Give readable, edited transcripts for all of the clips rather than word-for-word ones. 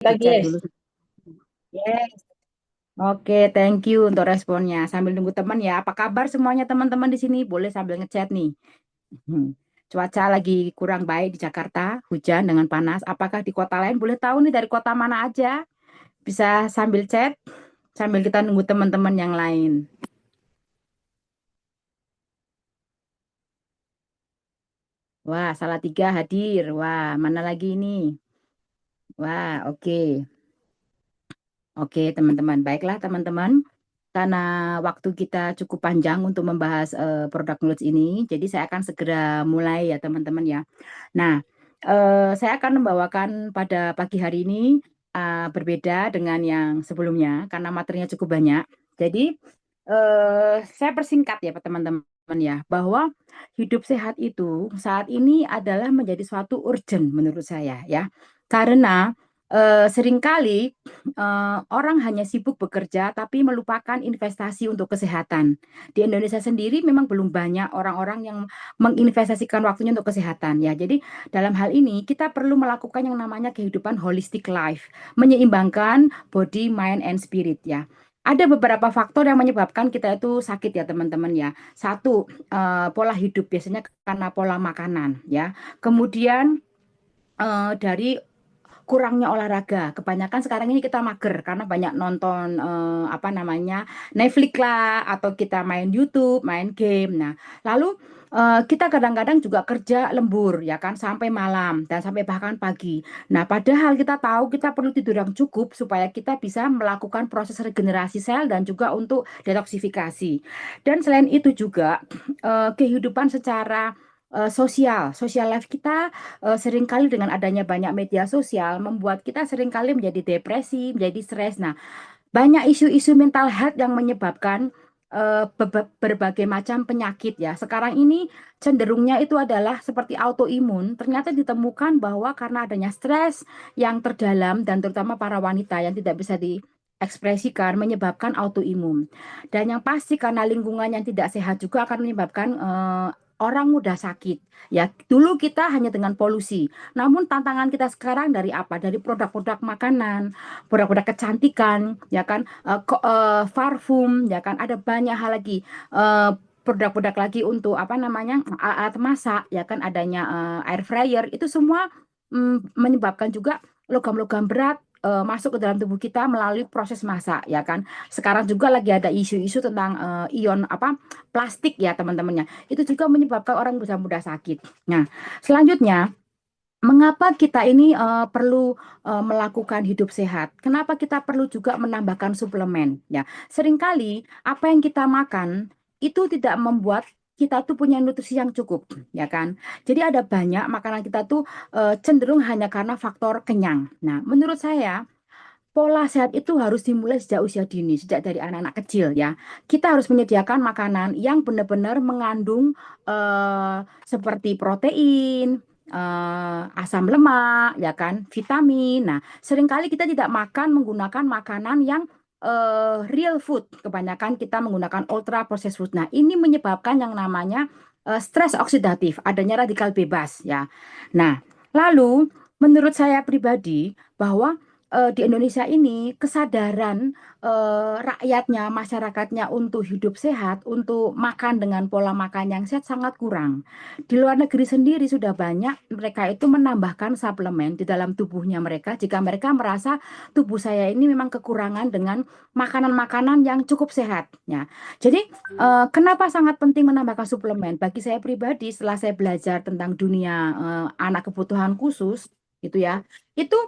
aku pagi, chat Yes. dulu. Yes. Oke, thank you untuk responnya. Sambil nunggu teman ya. Apa kabar semuanya teman-teman di sini? Boleh sambil ngechat nih. Hmm. Cuaca lagi kurang baik di Jakarta, hujan dengan panas. Apakah di kota lain? Boleh tahu nih dari kota mana aja? Bisa sambil chat, sambil kita nunggu teman-teman yang lain. Wah, salah tiga hadir. Wah, mana lagi ini? Wah, oke. Oke, teman-teman. Baiklah, teman-teman. Karena waktu kita cukup panjang untuk membahas produk knowledge ini, jadi saya akan segera mulai ya teman-teman ya. Nah, saya akan membawakan pada pagi hari ini berbeda dengan yang sebelumnya karena materinya cukup banyak. Jadi saya persingkat ya teman-teman ya, bahwa hidup sehat itu saat ini adalah menjadi suatu urgent menurut saya ya. Karena seringkali orang hanya sibuk bekerja tapi melupakan investasi untuk kesehatan. Di Indonesia sendiri memang belum banyak orang-orang yang menginvestasikan waktunya untuk kesehatan ya. Jadi dalam hal ini kita perlu melakukan yang namanya kehidupan holistic life, menyeimbangkan body, mind, and spirit ya. Ada beberapa faktor yang menyebabkan kita itu sakit ya teman-teman ya. Satu, pola hidup biasanya karena pola makanan ya. Kemudian dari kurangnya olahraga. Kebanyakan sekarang ini kita mager karena banyak nonton apa namanya Netflix lah atau kita main YouTube, main game. Nah, lalu kita kadang-kadang juga kerja lembur ya kan sampai malam dan sampai bahkan pagi. Nah, padahal kita tahu kita perlu tidur yang cukup supaya kita bisa melakukan proses regenerasi sel dan juga untuk detoksifikasi. Dan selain itu juga kehidupan secara sosial life kita seringkali dengan adanya banyak media sosial membuat kita seringkali menjadi depresi, menjadi stres. Nah, banyak isu-isu mental health yang menyebabkan berbagai macam penyakit ya. Sekarang ini cenderungnya itu adalah seperti autoimun. Ternyata ditemukan bahwa karena adanya stres yang terdalam dan terutama para wanita yang tidak bisa diekspresikan menyebabkan autoimun. Dan yang pasti karena lingkungan yang tidak sehat juga akan menyebabkan orang mudah sakit. Ya, dulu kita hanya dengan polusi. Namun tantangan kita sekarang dari apa? Dari produk-produk makanan, produk-produk kecantikan, ya kan, parfum, ya kan, ada banyak hal lagi, produk-produk lagi untuk apa namanya alat masak, ya kan, adanya air fryer, itu semua menyebabkan juga logam-logam berat masuk ke dalam tubuh kita melalui proses masak, ya kan. Sekarang juga lagi ada isu-isu tentang ion apa plastik ya teman-temannya. Itu juga menyebabkan orang bisa mudah sakit. Nah, selanjutnya mengapa kita ini perlu melakukan hidup sehat? Kenapa kita perlu juga menambahkan suplemen? Ya, seringkali apa yang kita makan itu tidak membuat kita tuh punya nutrisi yang cukup, ya kan? Jadi ada banyak makanan kita tuh cenderung hanya karena faktor kenyang. Nah, menurut saya pola sehat itu harus dimulai sejak usia dini, sejak dari anak-anak kecil ya. Kita harus menyediakan makanan yang benar-benar mengandung seperti protein, asam lemak, ya kan, vitamin. Nah, seringkali kita tidak makan menggunakan makanan yang real food. Kebanyakan kita menggunakan ultra processed food. Nah, ini menyebabkan yang namanya stres oksidatif, adanya radikal bebas ya. Nah, lalu menurut saya pribadi bahwa di Indonesia ini kesadaran rakyatnya, masyarakatnya untuk hidup sehat, untuk makan dengan pola makan yang sehat sangat kurang. Di luar negeri sendiri sudah banyak mereka itu menambahkan suplemen di dalam tubuhnya mereka jika mereka merasa tubuh saya ini memang kekurangan dengan makanan-makanan yang cukup sehat. Ya. Jadi kenapa sangat penting menambahkan suplemen? Bagi saya pribadi setelah saya belajar tentang dunia anak kebutuhan khusus gitu ya, itu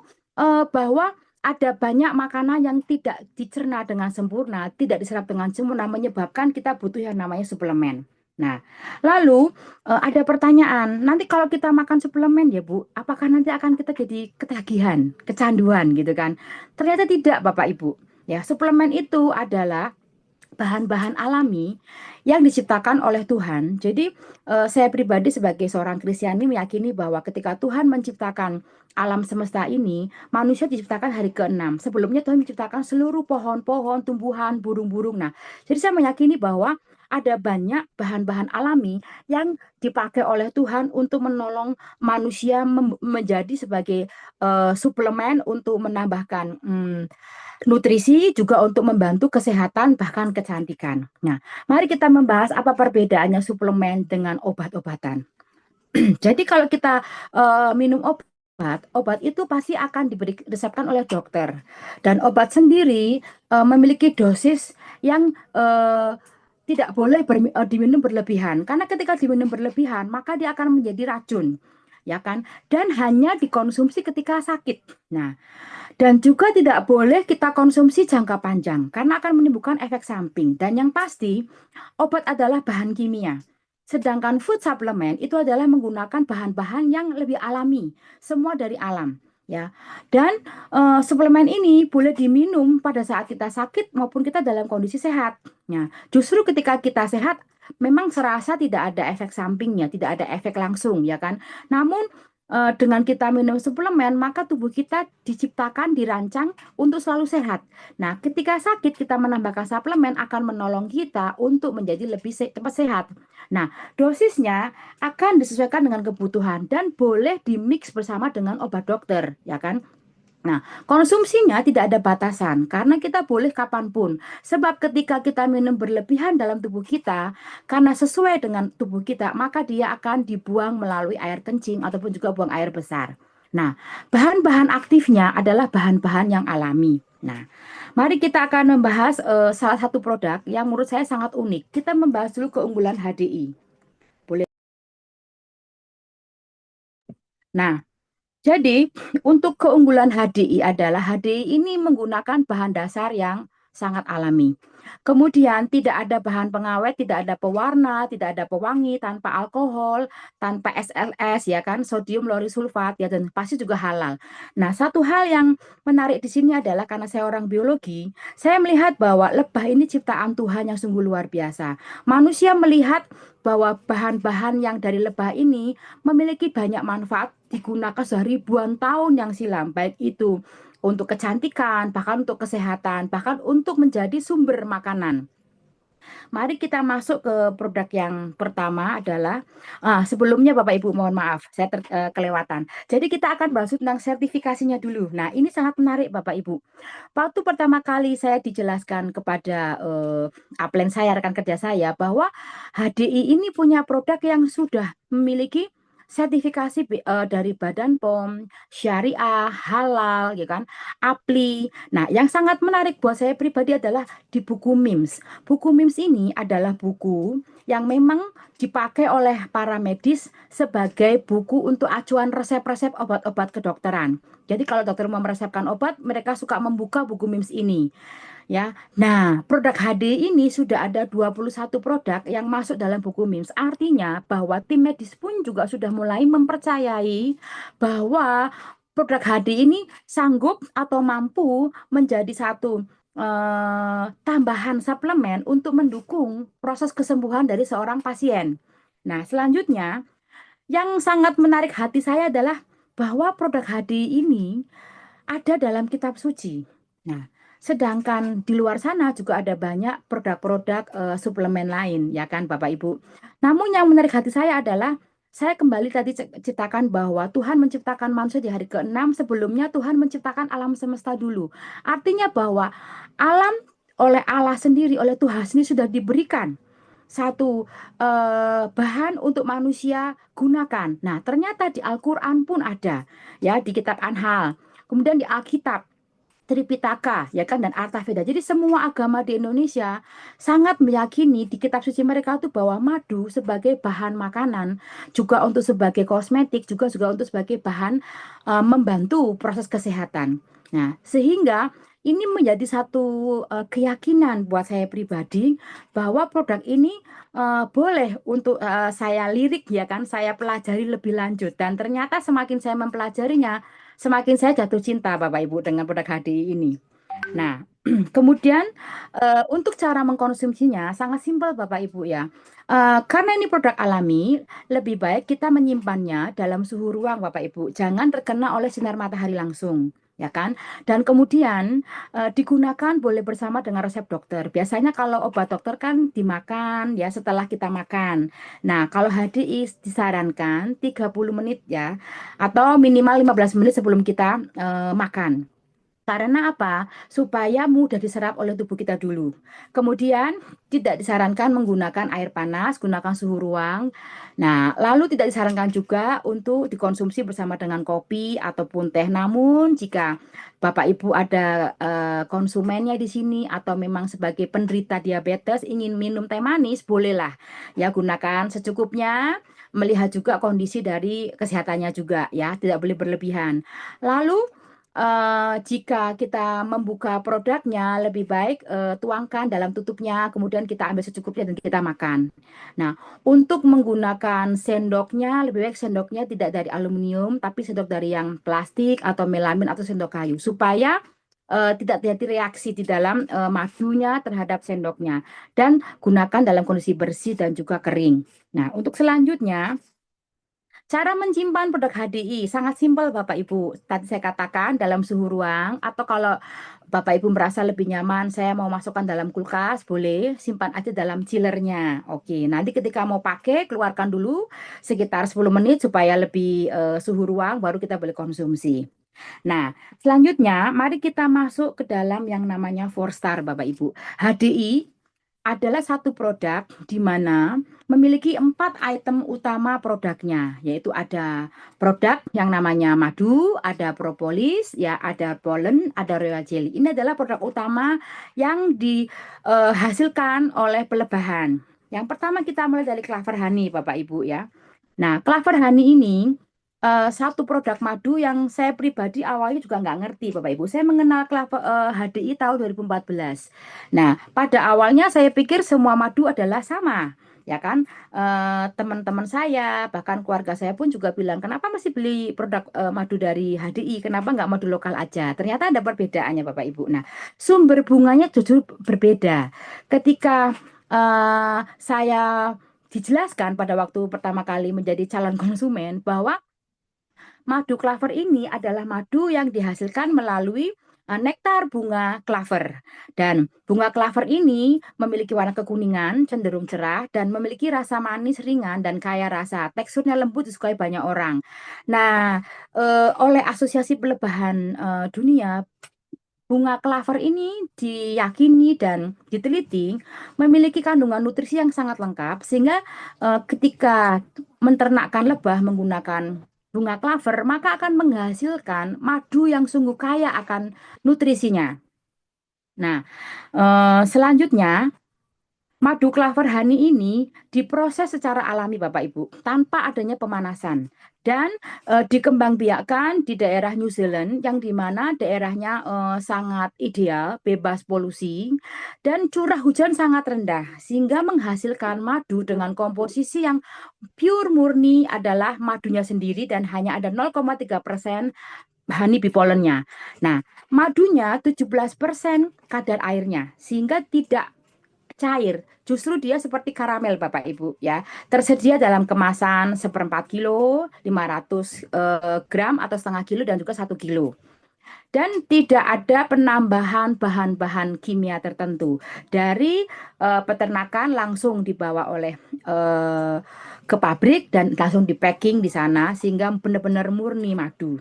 bahwa ada banyak makanan yang tidak dicerna dengan sempurna, tidak diserap dengan sempurna, menyebabkan kita butuh yang namanya suplemen. Nah, lalu ada pertanyaan, nanti kalau kita makan suplemen ya Bu, apakah nanti akan kita jadi ketagihan, kecanduan gitu kan? Ternyata tidak Bapak Ibu. Ya, suplemen itu adalah bahan-bahan alami yang diciptakan oleh Tuhan. Jadi saya pribadi sebagai seorang Kristiani meyakini bahwa ketika Tuhan menciptakan alam semesta ini, manusia diciptakan hari ke-6. Sebelumnya Tuhan menciptakan seluruh pohon-pohon, tumbuhan, burung-burung. Nah, jadi saya meyakini bahwa ada banyak bahan-bahan alami yang dipakai oleh Tuhan untuk menolong manusia menjadi sebagai suplemen untuk menambahkan nutrisi, juga untuk membantu kesehatan bahkan kecantikan. Nah, mari kita membahas apa perbedaannya suplemen dengan obat-obatan. Jadi kalau kita minum obat itu pasti akan diberi resepkan oleh dokter. Dan obat sendiri memiliki dosis yang tidak boleh diminum berlebihan. Karena ketika diminum berlebihan, maka dia akan menjadi racun, ya kan? Dan hanya dikonsumsi ketika sakit. Nah, dan juga tidak boleh kita konsumsi jangka panjang karena akan menimbulkan efek samping. Dan yang pasti, obat adalah bahan kimia. Sedangkan food supplement itu adalah menggunakan bahan-bahan yang lebih alami, semua dari alam, ya. Dan suplemen ini boleh diminum pada saat kita sakit maupun kita dalam kondisi sehat. Nah, justru ketika kita sehat memang serasa tidak ada efek sampingnya, tidak ada efek langsung, ya kan. Namun dengan kita minum suplemen, maka tubuh kita diciptakan, dirancang untuk selalu sehat. Nah, ketika sakit, kita menambahkan suplemen akan menolong kita untuk menjadi lebih cepat sehat. Nah, dosisnya akan disesuaikan dengan kebutuhan dan boleh dimix bersama dengan obat dokter, ya kan? Nah, konsumsinya tidak ada batasan karena kita boleh kapanpun. Sebab ketika kita minum berlebihan dalam tubuh kita, karena sesuai dengan tubuh kita, maka dia akan dibuang melalui air kencing ataupun juga buang air besar. Nah, bahan-bahan aktifnya adalah bahan-bahan yang alami. Nah, mari kita akan membahas salah satu produk yang menurut saya sangat unik. Kita membahas dulu keunggulan HDI. Boleh? Nah, jadi, untuk keunggulan HDI adalah HDI ini menggunakan bahan dasar yang sangat alami. Kemudian tidak ada bahan pengawet, tidak ada pewarna, tidak ada pewangi, tanpa alkohol, tanpa SLS ya kan, sodium lauryl sulfat ya, dan pasti juga halal. Nah, satu hal yang menarik di sini adalah karena saya orang biologi, saya melihat bahwa lebah ini ciptaan Tuhan yang sungguh luar biasa. Manusia melihat bahwa bahan-bahan yang dari lebah ini memiliki banyak manfaat, digunakan sudah ribuan tahun yang silam, baik itu untuk kecantikan, bahkan untuk kesehatan, bahkan untuk menjadi sumber makanan. Mari kita masuk ke produk yang pertama adalah sebelumnya Bapak Ibu mohon maaf saya kelewatan. Jadi kita akan bahas tentang sertifikasinya dulu. Nah, ini sangat menarik Bapak Ibu. Waktu pertama kali saya dijelaskan kepada upline saya, rekan kerja saya, bahwa HDI ini punya produk yang sudah memiliki sertifikasi dari Badan POM, syariah, halal, ya kan, APLI. Nah, yang sangat menarik buat saya pribadi adalah di buku MIMS. Buku MIMS ini adalah buku yang memang dipakai oleh para medis sebagai buku untuk acuan resep-resep obat-obat kedokteran. Jadi kalau dokter mau meresepkan obat, mereka suka membuka buku MIMS ini, ya. Nah, produk HD ini sudah ada 21 produk yang masuk dalam buku MIMS. Artinya bahwa tim medis pun juga sudah mulai mempercayai bahwa produk HD ini sanggup atau mampu menjadi satu tambahan suplemen untuk mendukung proses kesembuhan dari seorang pasien. Nah, selanjutnya yang sangat menarik hati saya adalah bahwa produk HD ini ada dalam kitab suci. Nah, sedangkan di luar sana juga ada banyak produk-produk suplemen lain, ya kan Bapak Ibu. Namun yang menarik hati saya adalah saya kembali tadi ceritakan bahwa Tuhan menciptakan manusia di hari ke-6, sebelumnya Tuhan menciptakan alam semesta dulu. Artinya bahwa alam oleh Allah sendiri, oleh Tuhan sendiri sudah diberikan satu bahan untuk manusia gunakan. Nah, ternyata di Al-Quran pun ada, ya, di kitab Anhal. Kemudian di Alkitab, Tripitaka, ya kan, dan Artaveda. Jadi semua agama di Indonesia sangat meyakini di kitab suci mereka itu bahwa madu sebagai bahan makanan, juga untuk sebagai kosmetik, juga untuk sebagai bahan membantu proses kesehatan. Nah, sehingga ini menjadi satu keyakinan buat saya pribadi bahwa produk ini boleh untuk saya lirik, ya kan, saya pelajari lebih lanjut, dan ternyata semakin saya mempelajarinya semakin saya jatuh cinta Bapak Ibu dengan produk HDI ini. Nah, kemudian untuk cara mengkonsumsinya sangat simpel Bapak Ibu ya. Karena ini produk alami, lebih baik kita menyimpannya dalam suhu ruang Bapak Ibu. Jangan terkena oleh sinar matahari langsung. ya kan? Dan kemudian digunakan boleh bersama dengan resep dokter. Biasanya kalau obat dokter kan dimakan ya setelah kita makan. Nah, kalau HDI disarankan 30 menit ya atau minimal 15 menit sebelum kita makan. Karena apa? Supaya mudah diserap oleh tubuh kita dulu. Kemudian tidak disarankan menggunakan air panas, gunakan suhu ruang. Nah, lalu tidak disarankan juga untuk dikonsumsi bersama dengan kopi ataupun teh. Namun jika Bapak Ibu ada konsumennya di sini atau memang sebagai penderita diabetes ingin minum teh manis, bolehlah ya gunakan secukupnya. Melihat juga kondisi dari kesehatannya juga ya, tidak boleh berlebihan. Lalu jika kita membuka produknya, lebih baik tuangkan dalam tutupnya, kemudian kita ambil secukupnya dan kita makan. Nah, untuk menggunakan sendoknya, lebih baik sendoknya tidak dari aluminium, tapi sendok dari yang plastik atau melamin atau sendok kayu, supaya tidak terjadi reaksi di dalam madunya terhadap sendoknya. Dan gunakan dalam kondisi bersih dan juga kering. Nah, untuk selanjutnya, cara menyimpan produk HDI sangat simpel Bapak Ibu. Tadi saya katakan dalam suhu ruang atau kalau Bapak Ibu merasa lebih nyaman saya mau masukkan dalam kulkas, boleh simpan aja dalam chillernya. Oke, nanti ketika mau pakai keluarkan dulu sekitar 10 menit supaya lebih suhu ruang baru kita boleh konsumsi. Nah, selanjutnya mari kita masuk ke dalam yang namanya 4 star Bapak Ibu. HDI adalah satu produk di mana memiliki 4 item utama produknya, yaitu ada produk yang namanya madu, ada propolis, ya, ada pollen, ada royal jelly. Ini adalah produk utama yang dihasilkan oleh pelebahan. Yang pertama kita mulai dari clover honey, Bapak Ibu ya. Nah, clover honey ini satu produk madu yang saya pribadi awalnya juga nggak ngerti, Bapak Ibu. Saya mengenal HDI tahun 2014. Nah, pada awalnya saya pikir semua madu adalah sama, ya kan? Teman-teman saya, bahkan keluarga saya pun juga bilang, kenapa masih beli produk madu dari HDI? Kenapa nggak madu lokal aja? Ternyata ada perbedaannya, Bapak Ibu. Nah, sumber bunganya jujur berbeda. Ketika saya dijelaskan pada waktu pertama kali menjadi calon konsumen bahwa madu klaver ini adalah madu yang dihasilkan melalui nektar bunga klaver. Dan bunga klaver ini memiliki warna kekuningan, cenderung cerah, dan memiliki rasa manis ringan dan kaya rasa. Teksturnya lembut disukai banyak orang. Nah, oleh Asosiasi Pelebahan Dunia, bunga klaver ini diyakini dan diteliti memiliki kandungan nutrisi yang sangat lengkap, sehingga ketika menternakkan lebah menggunakan bunga klaver, maka akan menghasilkan madu yang sungguh kaya akan nutrisinya. Nah, selanjutnya madu klaver honey ini diproses secara alami Bapak Ibu tanpa adanya pemanasan dan dikembangbiakkan di daerah New Zealand yang dimana daerahnya sangat ideal, bebas polusi dan curah hujan sangat rendah sehingga menghasilkan madu dengan komposisi yang pure murni adalah madunya sendiri dan hanya ada 0,3% honey bee pollennya. Nah, madunya 17% kadar airnya sehingga tidak cair. Justru dia seperti karamel Bapak Ibu ya. Tersedia dalam kemasan 1/4 kilo, 500 gram atau setengah kilo dan juga 1 kilo. Dan tidak ada penambahan bahan-bahan kimia tertentu. Dari peternakan langsung dibawa oleh ke pabrik dan langsung di packing di sana sehingga benar-benar murni madu.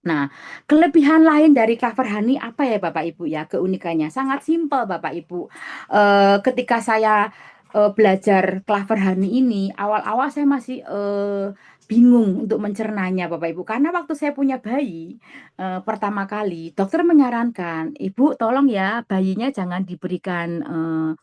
Nah, kelebihan lain dari Clover Honey apa ya Bapak Ibu ya? Keunikannya sangat simpel Bapak Ibu. Ketika saya belajar Clover Honey ini, awal-awal saya masih bingung untuk mencernanya Bapak Ibu. Karena waktu saya punya bayi pertama kali, dokter menyarankan, Ibu tolong ya bayinya jangan diberikan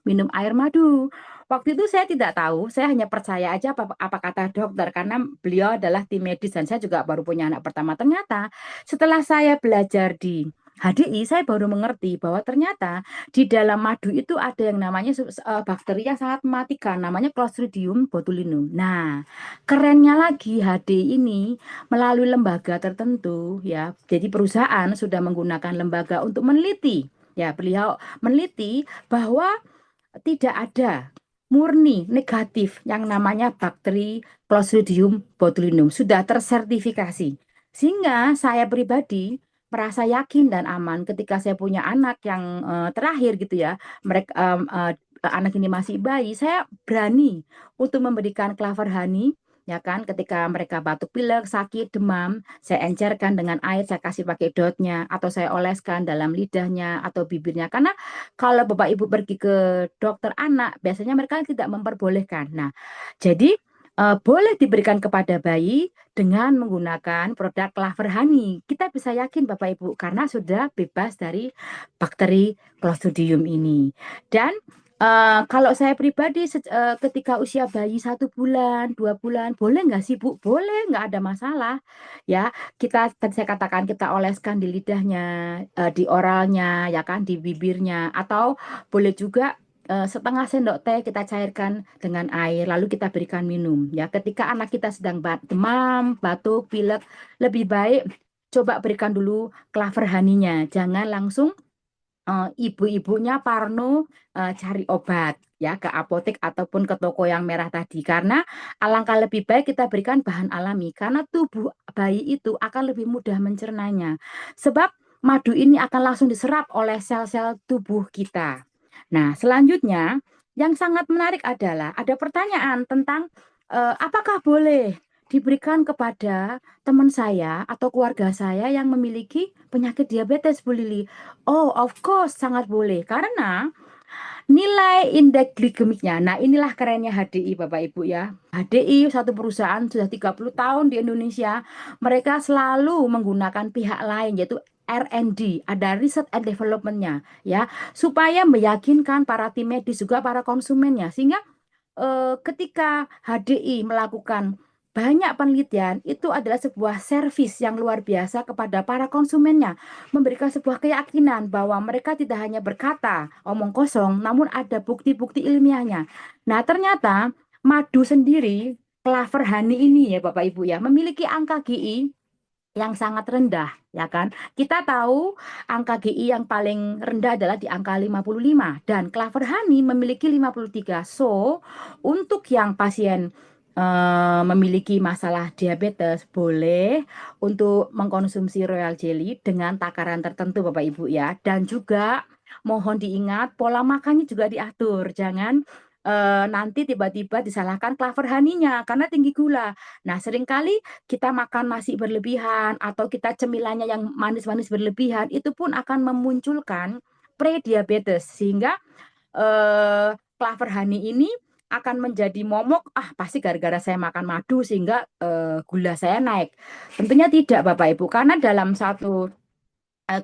minum air madu. Waktu itu saya tidak tahu, saya hanya percaya aja apa kata dokter karena beliau adalah tim medis dan saya juga baru punya anak pertama. Ternyata setelah saya belajar di HDI, saya baru mengerti bahwa ternyata di dalam madu itu ada yang namanya bakteri yang sangat mematikan, namanya Clostridium botulinum. Nah, kerennya lagi HDI ini melalui lembaga tertentu ya. Jadi perusahaan sudah menggunakan lembaga untuk meneliti. Ya, beliau meneliti bahwa tidak ada murni negatif yang namanya bakteri Clostridium botulinum sudah tersertifikasi. Sehingga saya pribadi merasa yakin dan aman ketika saya punya anak yang terakhir gitu ya. Mereka anak ini masih bayi, saya berani untuk memberikan Clover Honey. Ya kan, ketika mereka batuk pilek, sakit, demam, saya encerkan dengan air, saya kasih pakai dotnya, atau saya oleskan dalam lidahnya atau bibirnya. Karena kalau Bapak Ibu pergi ke dokter anak, biasanya mereka tidak memperbolehkan. Nah, jadi boleh diberikan kepada bayi dengan menggunakan produk Clover Honey. Kita bisa yakin Bapak Ibu karena sudah bebas dari bakteri Clostridium ini. Dan kalau saya pribadi ketika usia bayi 1 bulan, 2 bulan, boleh nggak sih Bu? Boleh, nggak ada masalah. Ya, kita tadi saya katakan kita oleskan di lidahnya, di oralnya, ya kan, di bibirnya, atau boleh juga setengah sendok teh kita cairkan dengan air, lalu kita berikan minum. Ya, ketika anak kita sedang demam, batuk, pilek, lebih baik coba berikan dulu Clover Honey-nya. Jangan langsung ibu-ibunya parno cari obat ya ke apotek ataupun ke toko yang merah tadi, karena alangkah lebih baik kita berikan bahan alami karena tubuh bayi itu akan lebih mudah mencernanya, sebab madu ini akan langsung diserap oleh sel-sel tubuh kita. Nah, selanjutnya yang sangat menarik adalah ada pertanyaan tentang apakah boleh diberikan kepada teman saya atau keluarga saya yang memiliki penyakit diabetes, Bu Lili. Oh, of course, sangat boleh. Karena nilai indeks glikemiknya, nah inilah kerennya HDI Bapak Ibu ya. HDI satu perusahaan sudah 30 tahun di Indonesia. Mereka selalu menggunakan pihak lain yaitu R&D, ada Research and Development-nya ya, supaya meyakinkan para tim medis juga para konsumennya. Sehingga ketika HDI melakukan banyak penelitian, itu adalah sebuah servis yang luar biasa kepada para konsumennya, memberikan sebuah keyakinan bahwa mereka tidak hanya berkata omong kosong, namun ada bukti-bukti ilmiahnya. Nah, ternyata madu sendiri, Clover Honey ini ya Bapak Ibu ya, memiliki angka GI yang sangat rendah, ya kan? Kita tahu angka GI yang paling rendah adalah di angka 55 dan Clover Honey memiliki 53. So, untuk yang pasien memiliki masalah diabetes boleh untuk mengkonsumsi Royal Jelly dengan takaran tertentu Bapak Ibu ya. Dan juga mohon diingat pola makannya juga diatur. Jangan nanti tiba-tiba disalahkan Clover Honey-nya karena tinggi gula. Nah, seringkali kita makan nasi berlebihan atau kita cemilannya yang manis-manis berlebihan itu pun akan memunculkan prediabetes, sehingga Clover Honey ini akan menjadi momok, pasti gara-gara saya makan madu sehingga gula saya naik. Tentunya tidak Bapak Ibu, karena dalam satu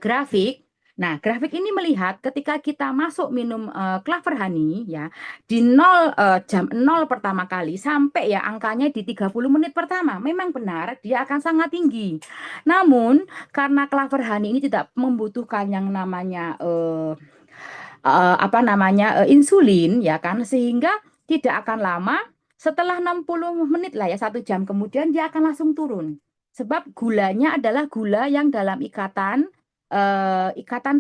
grafik. Nah, grafik ini melihat ketika kita masuk minum Clover Honey ya, di jam 0 pertama kali sampai ya angkanya di 30 menit pertama, memang benar dia akan sangat tinggi. Namun karena Clover Honey ini tidak membutuhkan yang namanya apa namanya insulin ya kan, sehingga tidak akan lama, setelah 60 menit lah ya, 1 jam kemudian dia akan langsung turun, sebab gulanya adalah gula yang dalam ikatan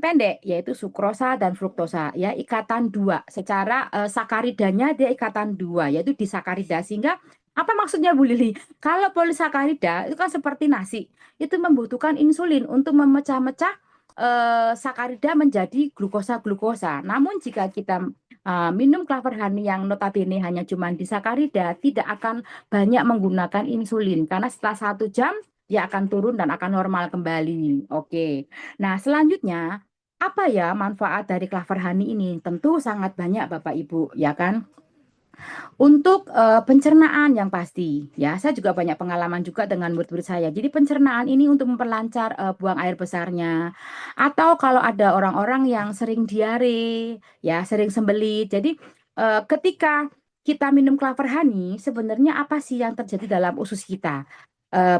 pendek yaitu sukrosa dan fruktosa ya, ikatan dua, secara sakaridanya dia ikatan dua yaitu disakarida. Sehingga apa maksudnya Bu Lili? Kalau polisakarida itu kan seperti nasi, itu membutuhkan insulin untuk memecah-mecah sakarida menjadi glukosa-glukosa. Namun jika kita minum Clover Honey yang notabene hanya cuma disakarida, tidak akan banyak menggunakan insulin karena setelah 1 jam dia akan turun dan akan normal kembali. Oke. Nah, selanjutnya apa ya manfaat dari Clover Honey ini? Tentu sangat banyak Bapak Ibu, ya kan? Untuk pencernaan yang pasti, ya, saya juga banyak pengalaman juga dengan murid-murid saya. Jadi pencernaan ini untuk memperlancar buang air besarnya, atau kalau ada orang-orang yang sering diare, ya, sering sembelit. Jadi ketika kita minum Clover Honey, sebenarnya apa sih yang terjadi dalam usus kita?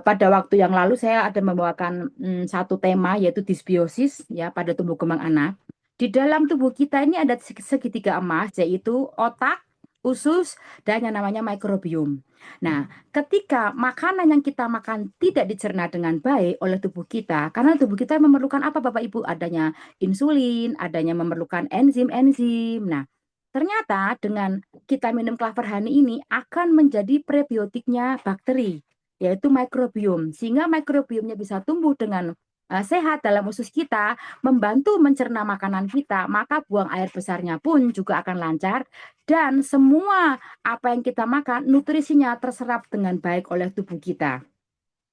Pada waktu yang lalu saya ada membawakan satu tema yaitu disbiosis ya pada tumbuh kembang anak. Di dalam tubuh kita ini ada segitiga emas yaitu otak, usus, dan yang namanya mikrobiom. Nah, ketika makanan yang kita makan tidak dicerna dengan baik oleh tubuh kita, karena tubuh kita memerlukan apa Bapak Ibu? Adanya insulin, adanya memerlukan enzim-enzim. Nah, ternyata dengan kita minum Clover Honey ini akan menjadi prebiotiknya bakteri, yaitu mikrobiom. Sehingga mikrobiomnya bisa tumbuh dengan sehat dalam usus kita, membantu mencerna makanan kita, maka buang air besarnya pun juga akan lancar dan semua apa yang kita makan nutrisinya terserap dengan baik oleh tubuh kita.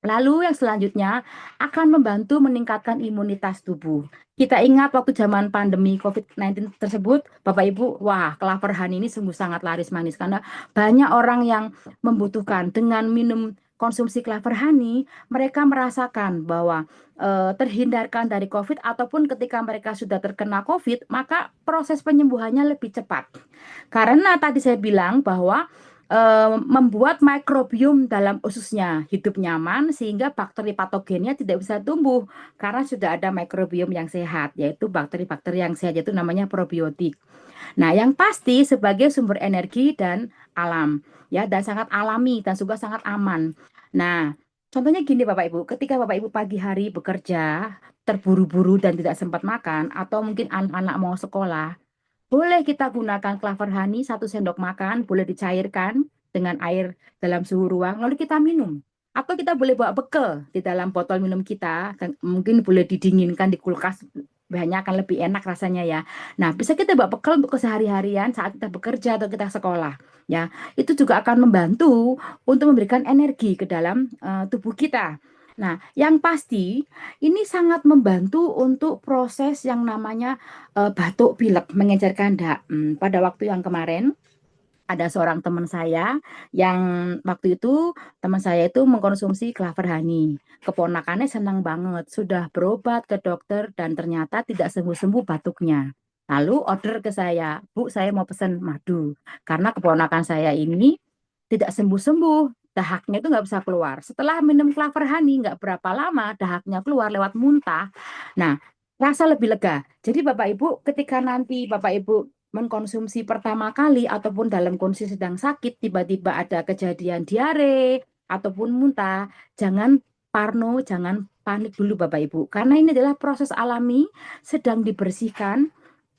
Lalu yang selanjutnya akan membantu meningkatkan imunitas tubuh. Kita ingat waktu zaman pandemi COVID-19 tersebut, Bapak Ibu, wah, clover honey ini sungguh sangat laris manis karena banyak orang yang membutuhkan. Dengan minum konsumsi clover honey, mereka merasakan bahwa terhindarkan dari COVID ataupun ketika mereka sudah terkena COVID, maka proses penyembuhannya lebih cepat. Karena tadi saya bilang bahwa membuat mikrobiom dalam ususnya hidup nyaman sehingga bakteri patogennya tidak bisa tumbuh karena sudah ada mikrobiom yang sehat, yaitu bakteri-bakteri yang sehat, yaitu namanya probiotik. Nah, yang pasti sebagai sumber energi dan alam, ya, dan sangat alami dan juga sangat aman. Nah, contohnya gini Bapak Ibu, ketika Bapak Ibu pagi hari bekerja, terburu-buru dan tidak sempat makan, atau mungkin anak-anak mau sekolah, boleh kita gunakan clover honey 1 sendok makan, boleh dicairkan dengan air dalam suhu ruang, lalu kita minum. Atau kita boleh bawa bekal di dalam botol minum kita, dan mungkin boleh didinginkan di kulkas, bahannya akan lebih enak rasanya ya. Nah, bisa kita bawa bekal untuk kesehari-harian saat kita bekerja atau kita sekolah. Ya, itu juga akan membantu untuk memberikan energi ke dalam tubuh kita. Nah, yang pasti ini sangat membantu untuk proses yang namanya batuk pilek mengejar kehendak. Pada waktu yang kemarin ada seorang teman saya yang waktu itu teman saya itu mengkonsumsi clover honey. Keponakannya senang banget, sudah berobat ke dokter dan ternyata tidak sembuh-sembuh batuknya. Lalu order ke saya, Bu, saya mau pesan madu karena keponakan saya ini tidak sembuh-sembuh. Dahaknya itu nggak bisa keluar. Setelah minum clover honey, nggak berapa lama dahaknya keluar lewat muntah. Nah, rasa lebih lega. Jadi Bapak Ibu, ketika nanti Bapak Ibu mengkonsumsi pertama kali ataupun dalam kondisi sedang sakit, tiba-tiba ada kejadian diare ataupun muntah, jangan parno, jangan panik dulu Bapak Ibu. Karena ini adalah proses alami sedang dibersihkan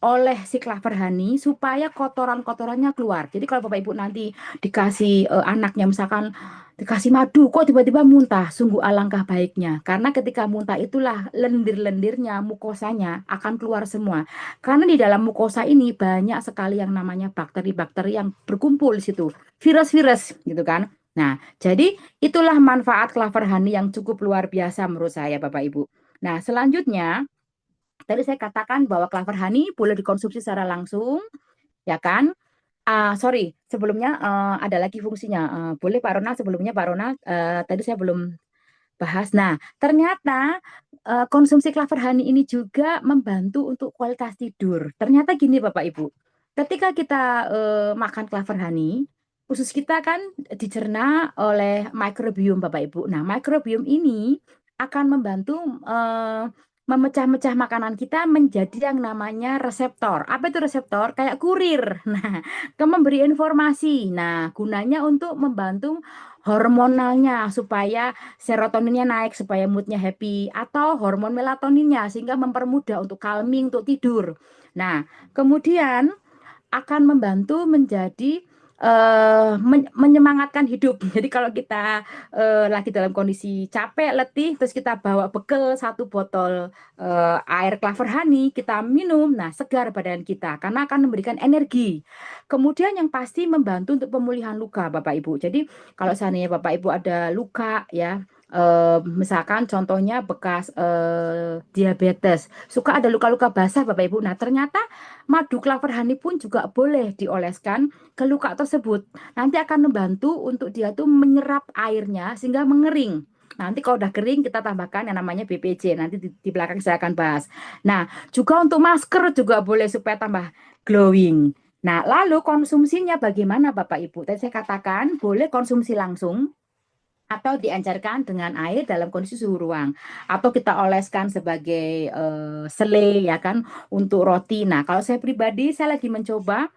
oleh si clover honey supaya kotoran-kotorannya keluar. Jadi kalau Bapak Ibu nanti dikasih anaknya misalkan dikasih madu kok tiba-tiba muntah, sungguh alangkah baiknya. Karena ketika muntah itulah lendir-lendirnya, mukosanya akan keluar semua. Karena di dalam mukosa ini banyak sekali yang namanya bakteri-bakteri yang berkumpul di situ. Virus-virus gitu kan. Nah, jadi itulah manfaat clover honey yang cukup luar biasa menurut saya Bapak Ibu. Nah, selanjutnya tadi saya katakan bahwa clover honey boleh dikonsumsi secara langsung, ya kan? Sorry, sebelumnya ada lagi fungsinya. Boleh Pak Ronald, sebelumnya Pak Ronald, tadi saya belum bahas. Nah, ternyata konsumsi clover honey ini juga membantu untuk kualitas tidur. Ternyata gini Bapak Ibu, ketika kita makan clover honey, usus kita kan dicerna oleh mikrobiom Bapak Ibu. Nah, mikrobiom ini akan membantu memecah-mecah makanan kita menjadi yang namanya reseptor. Apa itu reseptor? Kayak kurir. Nah, memberi informasi. Nah, gunanya untuk membantu hormonalnya supaya serotoninnya naik supaya moodnya happy atau hormon melatoninnya sehingga mempermudah untuk calming untuk tidur. Nah, kemudian akan membantu menjadi menyemangatkan hidup. Jadi kalau kita lagi dalam kondisi capek, letih, terus kita bawa bekal 1 botol air clover honey, kita minum, nah segar badan kita karena akan memberikan energi. Kemudian yang pasti membantu untuk pemulihan luka, Bapak Ibu. Jadi kalau seandainya Bapak Ibu ada luka ya, misalkan contohnya bekas diabetes, suka ada luka-luka basah Bapak Ibu. Nah, ternyata madu clover honey pun juga boleh dioleskan ke luka tersebut. Nanti akan membantu untuk dia tuh menyerap airnya sehingga mengering. Nanti kalau udah kering kita tambahkan yang namanya BPJ. Nanti di belakang saya akan bahas. Nah, juga untuk masker juga boleh supaya tambah glowing. Nah, lalu konsumsinya bagaimana Bapak Ibu? Tadi saya katakan boleh konsumsi langsung atau diencerkan dengan air dalam kondisi suhu ruang atau kita oleskan sebagai selai ya kan untuk roti. Nah, kalau saya pribadi saya lagi mencoba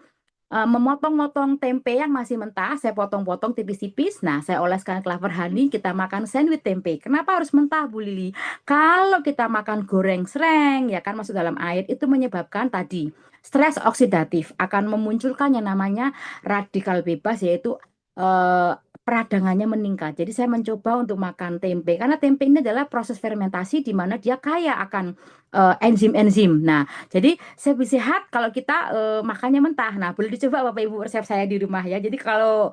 memotong-motong tempe yang masih mentah, saya potong-potong tipis-tipis. Nah, saya oleskan clover honey, kita makan sandwich tempe. Kenapa harus mentah, Bu Lili? Kalau kita makan goreng sreng, ya kan masuk dalam air, itu menyebabkan tadi stres oksidatif akan memunculkan yang namanya radikal bebas, yaitu eh, peradangannya meningkat. Jadi saya mencoba untuk makan tempe karena tempe ini adalah proses fermentasi di mana dia kaya akan enzim-enzim. Nah, jadi lebih sehat kalau kita makannya mentah. Nah, boleh dicoba Bapak Ibu resep saya di rumah ya. Jadi kalau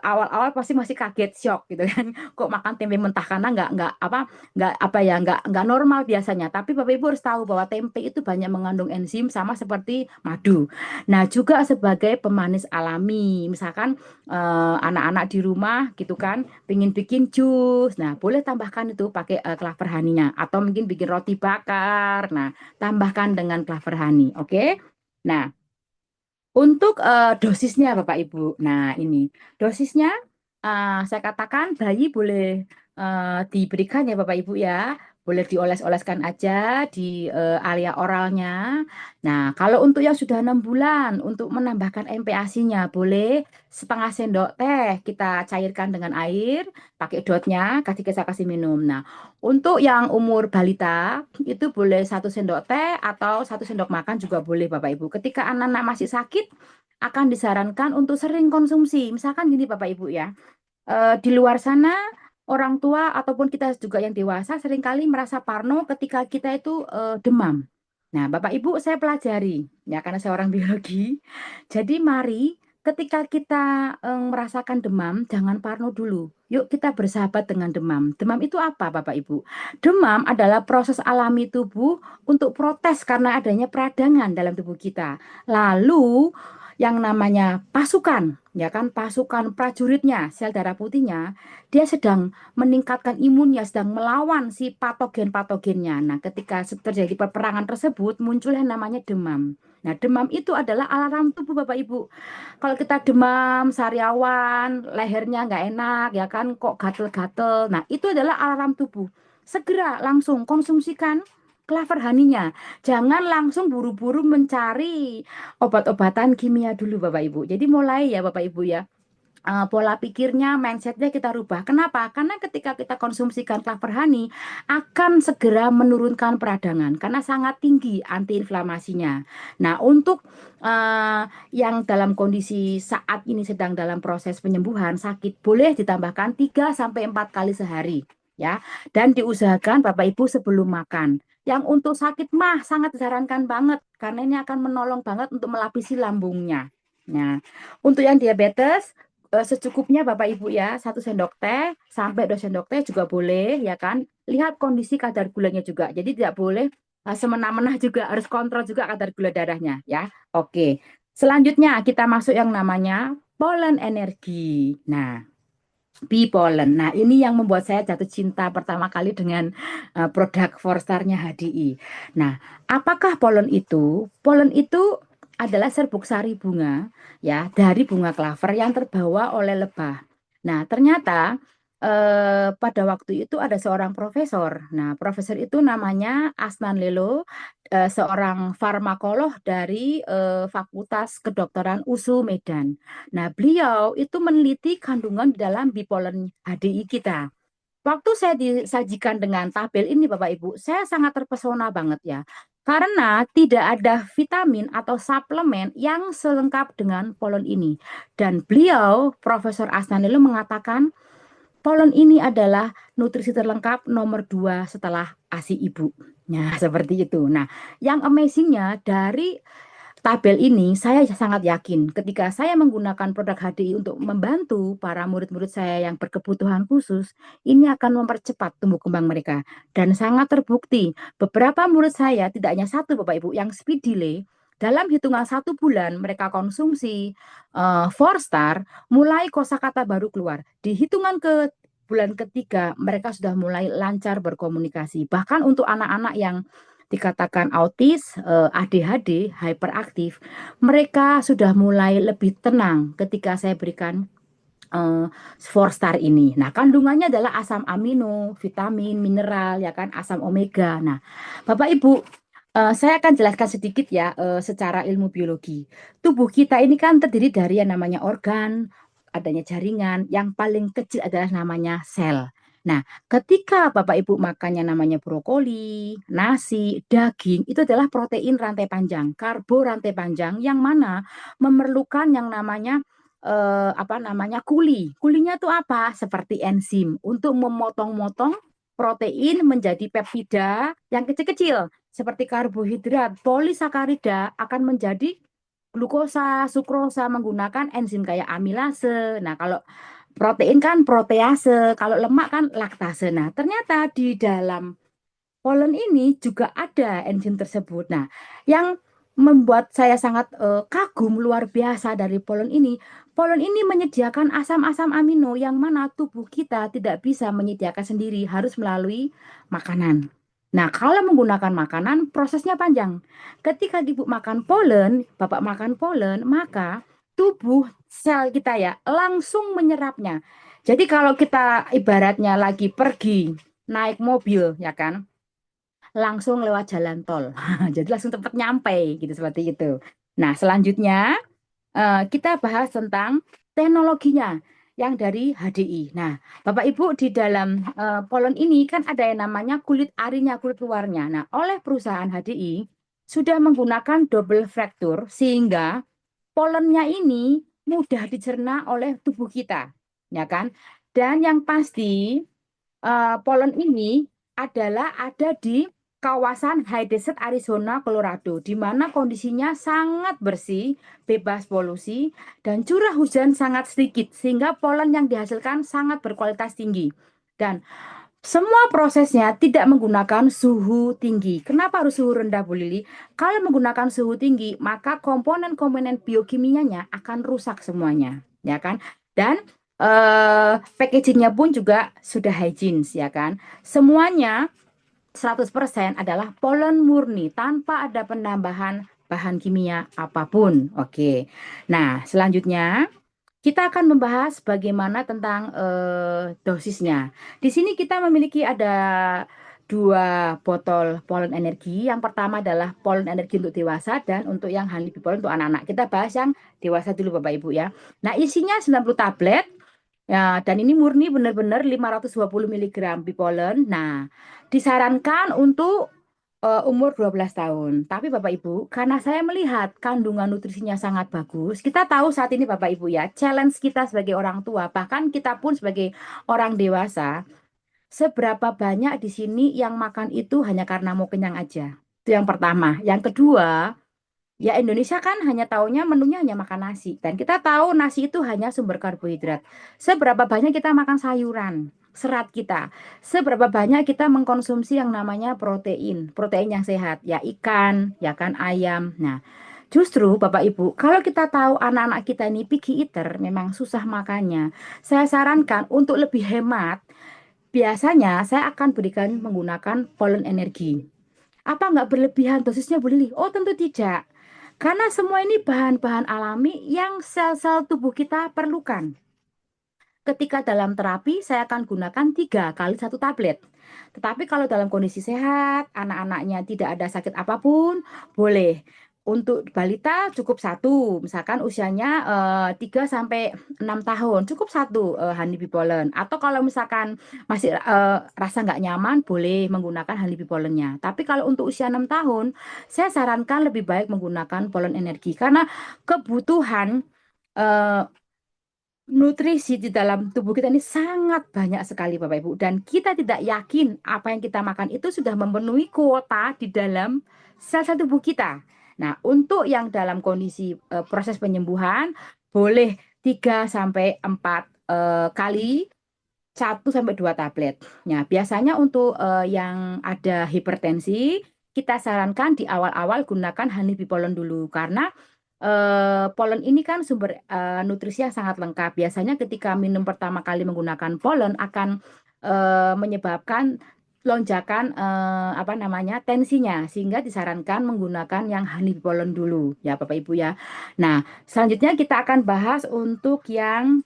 awal-awal pasti masih kaget, shock gitu kan. Kok makan tempe mentah karena nggak apa ya nggak normal biasanya. Tapi Bapak Ibu harus tahu bahwa tempe itu banyak mengandung enzim sama seperti madu. Nah, juga sebagai pemanis alami. Misalkan anak-anak di rumah gitu kan pengen bikin jus, nah boleh tambahkan itu pakai klaver honey-nya atau mungkin bikin roti bakar, nah tambahkan dengan klaver honey, oke. Nah, untuk dosisnya Bapak Ibu, nah ini dosisnya saya katakan bayi boleh diberikan ya Bapak Ibu ya, boleh dioles-oleskan aja di area oralnya. Nah, kalau untuk yang sudah 6 bulan, untuk menambahkan MPASI-nya boleh setengah sendok teh kita cairkan dengan air, pakai dotnya, kita kasih minum. Nah, untuk yang umur balita itu boleh 1 sendok teh atau 1 sendok makan juga boleh Bapak Ibu. Ketika anak-anak masih sakit, akan disarankan untuk sering konsumsi. Misalkan gini Bapak Ibu ya, di luar sana orang tua ataupun kita juga yang dewasa seringkali merasa parno ketika kita itu demam. Nah, Bapak Ibu saya pelajari ya karena saya orang biologi. Jadi mari ketika kita merasakan demam jangan parno dulu. Yuk kita bersahabat dengan demam. Demam itu apa Bapak Ibu? Demam adalah proses alami tubuh untuk protes karena adanya peradangan dalam tubuh kita. Lalu yang namanya pasukan, ya kan, pasukan prajuritnya, sel darah putihnya, dia sedang meningkatkan imunnya, sedang melawan si patogen-patogennya. Nah, ketika terjadi peperangan tersebut, muncul yang namanya demam. Nah, demam itu adalah alarm tubuh Bapak Ibu. Kalau kita demam, sariawan, lehernya nggak enak, ya kan, kok gatel-gatel. Nah, itu adalah alarm tubuh. Segera langsung konsumsikan Clover Honey-nya. Jangan langsung buru-buru mencari obat-obatan kimia dulu Bapak Ibu. Jadi mulai ya Bapak Ibu ya, pola pikirnya, mindsetnya kita rubah. Kenapa? Karena ketika kita konsumsikan Clover Honey akan segera menurunkan peradangan karena sangat tinggi antiinflamasinya. Nah, untuk yang dalam kondisi saat ini sedang dalam proses penyembuhan sakit, boleh ditambahkan 3 sampai 4 kali sehari ya. Dan diusahakan Bapak Ibu sebelum makan. Yang untuk sakit mah sangat disarankan banget karena ini akan menolong banget untuk melapisi lambungnya. Nah, untuk yang diabetes secukupnya Bapak Ibu ya, 1 sendok teh sampai 2 sendok teh juga boleh ya kan. Lihat kondisi kadar gulanya juga. Jadi tidak boleh semena-mena juga, harus kontrol juga kadar gula darahnya ya. Oke. Selanjutnya kita masuk yang namanya polen energi. Nah, bee pollen. Nah, ini yang membuat saya jatuh cinta pertama kali dengan produk Forstar-nya HDI. Nah, apakah polen itu? Polen itu adalah serbuk sari bunga ya dari bunga klaver yang terbawa oleh lebah. Nah, ternyata pada waktu itu ada seorang profesor. Nah, profesor itu namanya Asnan Lelo, seorang farmakolog dari Fakultas Kedokteran USU Medan. Nah, beliau itu meneliti kandungan di dalam bipolen HDI kita. Waktu saya disajikan dengan tabel ini, Bapak Ibu, saya sangat terpesona banget ya. Karena tidak ada vitamin atau suplemen yang selengkap dengan polen ini. Dan beliau, Profesor Asnanilo mengatakan, polen ini adalah nutrisi terlengkap nomor 2 setelah ASI ibu. Nah, seperti itu. Nah, yang amazingnya dari tabel ini saya sangat yakin ketika saya menggunakan produk HDI untuk membantu para murid-murid saya yang berkebutuhan khusus, ini akan mempercepat tumbuh kembang mereka. Dan sangat terbukti, beberapa murid saya tidak hanya satu Bapak Ibu yang speed delay, dalam hitungan 1 bulan mereka konsumsi Forstar, mulai kosakata baru keluar. Di hitungan ke bulan ketiga mereka sudah mulai lancar berkomunikasi. Bahkan untuk anak-anak yang dikatakan autis, ADHD, hyperaktif, mereka sudah mulai lebih tenang ketika saya berikan Forstar ini. Nah, kandungannya adalah asam amino, vitamin, mineral, ya kan, asam omega. Nah, Bapak Ibu, saya akan jelaskan sedikit ya secara ilmu biologi. Tubuh kita ini kan terdiri dari yang namanya organ, adanya jaringan, yang paling kecil adalah namanya sel. Nah, ketika Bapak Ibu makannya namanya brokoli, nasi, daging, itu adalah protein rantai panjang, karbo rantai panjang yang mana memerlukan yang namanya apa namanya kuli. Kulinya tuh apa? Seperti enzim untuk memotong-motong protein menjadi peptida yang kecil-kecil seperti karbohidrat, polisakarida akan menjadi glukosa, sukrosa menggunakan enzim kayak amilase. Nah, kalau protein kan protease, kalau lemak kan laktase. Nah, ternyata di dalam polen ini juga ada enzim tersebut. Nah, yang membuat saya sangat kagum luar biasa dari polen ini menyediakan asam-asam amino yang mana tubuh kita tidak bisa menyediakan sendiri, harus melalui makanan. Nah, kalau menggunakan makanan, prosesnya panjang. Ketika ibu makan polen, bapak makan polen, maka tubuh sel kita ya langsung menyerapnya. Jadi kalau kita ibaratnya lagi pergi naik mobil, ya kan? Langsung lewat jalan tol. Jadi langsung cepat nyampe gitu seperti itu. Nah, selanjutnya kita bahas tentang teknologinya yang dari HDI. Nah, Bapak Ibu di dalam polen ini kan ada yang namanya kulit arinya, kulit luarnya. Nah, oleh perusahaan HDI sudah menggunakan double fracture sehingga polennya ini mudah dicerna oleh tubuh kita, ya kan? Dan yang pasti polen ini adalah ada di kawasan High Desert Arizona, Colorado, di mana kondisinya sangat bersih, bebas polusi, dan curah hujan sangat sedikit, sehingga polen yang dihasilkan sangat berkualitas tinggi. Dan semua prosesnya tidak menggunakan suhu tinggi. Kenapa harus suhu rendah, Bu Lili? Kalau menggunakan suhu tinggi, maka komponen-komponen biokimianya akan rusak semuanya, ya kan? Dan packagingnya pun juga sudah hygiene, ya kan? Semuanya 100% adalah polen murni tanpa ada penambahan bahan kimia apapun. Oke. Nah, selanjutnya kita akan membahas bagaimana tentang dosisnya. Di sini kita memiliki ada dua botol polen energi. Yang pertama adalah polen energi untuk dewasa dan untuk yang honey bee pollen untuk anak-anak. Kita bahas yang dewasa dulu Bapak Ibu ya. Nah, isinya 90 tablet. Ya, dan ini murni benar-benar 520 miligram bee pollen. Nah, disarankan untuk umur 12 tahun. Tapi Bapak Ibu, karena saya melihat kandungan nutrisinya sangat bagus, kita tahu saat ini Bapak Ibu ya, challenge kita sebagai orang tua, bahkan kita pun sebagai orang dewasa, seberapa banyak di sini yang makan itu hanya karena mau kenyang aja. Itu yang pertama. Yang kedua, ya Indonesia kan hanya taunya menunya hanya makan nasi. Dan kita tahu nasi itu hanya sumber karbohidrat. Seberapa banyak kita makan sayuran, serat kita. Seberapa banyak kita mengkonsumsi yang namanya protein. Protein yang sehat. Ya ikan, ya kan ayam. Nah, justru Bapak Ibu, kalau kita tahu anak-anak kita ini picky eater, memang susah makannya. Saya sarankan untuk lebih hemat, biasanya saya akan berikan menggunakan polen energi. Apa nggak berlebihan dosisnya Bu Lili? Oh tentu tidak. Karena semua ini bahan-bahan alami yang sel-sel tubuh kita perlukan. Ketika dalam terapi, saya akan gunakan 3 kali 1 tablet. Tetapi kalau dalam kondisi sehat, anak-anaknya tidak ada sakit apapun, boleh. Untuk balita cukup satu, misalkan usianya 3 sampai 6 tahun, cukup satu honeybee pollen. Atau kalau misalkan masih rasa nggak nyaman, boleh menggunakan honeybee pollennya. Tapi kalau untuk usia 6 tahun, saya sarankan lebih baik menggunakan pollen energi karena kebutuhan eh, nutrisi di dalam tubuh kita ini sangat banyak sekali Bapak Ibu dan kita tidak yakin apa yang kita makan itu sudah memenuhi kuota di dalam sel-sel tubuh kita. Nah, untuk yang dalam kondisi proses penyembuhan boleh 3 sampai 4 kali 1 sampai 2 tablet. Nah, biasanya untuk yang ada hipertensi kita sarankan di awal-awal gunakan honeybee pollen dulu karena polen ini kan sumber nutrisi yang sangat lengkap. Biasanya ketika minum pertama kali menggunakan polen akan menyebabkan lonjakan apa namanya tensinya sehingga disarankan menggunakan yang honey pollen dulu ya Bapak Ibu ya. Nah, selanjutnya kita akan bahas untuk yang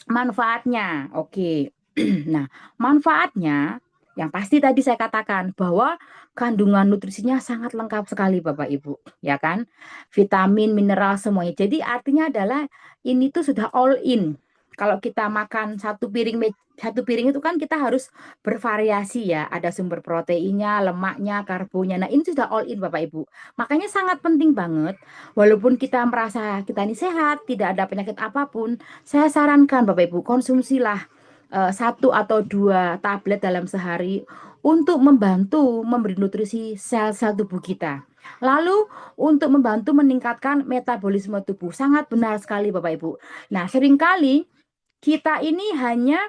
manfaatnya. Oke. Nah, manfaatnya yang pasti tadi saya katakan bahwa kandungan nutrisinya sangat lengkap sekali Bapak Ibu, ya kan? Vitamin, mineral semuanya. Jadi artinya adalah ini tuh sudah all in. kalau kita makan satu piring itu kan kita harus bervariasi ya. Ada sumber proteinnya, lemaknya, karbonya. Nah, ini sudah all in Bapak Ibu. Makanya sangat penting banget, walaupun kita merasa kita ini sehat, tidak ada penyakit apapun, saya sarankan Bapak Ibu konsumsilah satu atau dua tablet dalam sehari untuk membantu memberi nutrisi sel-sel tubuh kita. Lalu untuk membantu meningkatkan metabolisme tubuh. Sangat benar sekali Bapak Ibu. Nah, seringkali kita ini hanya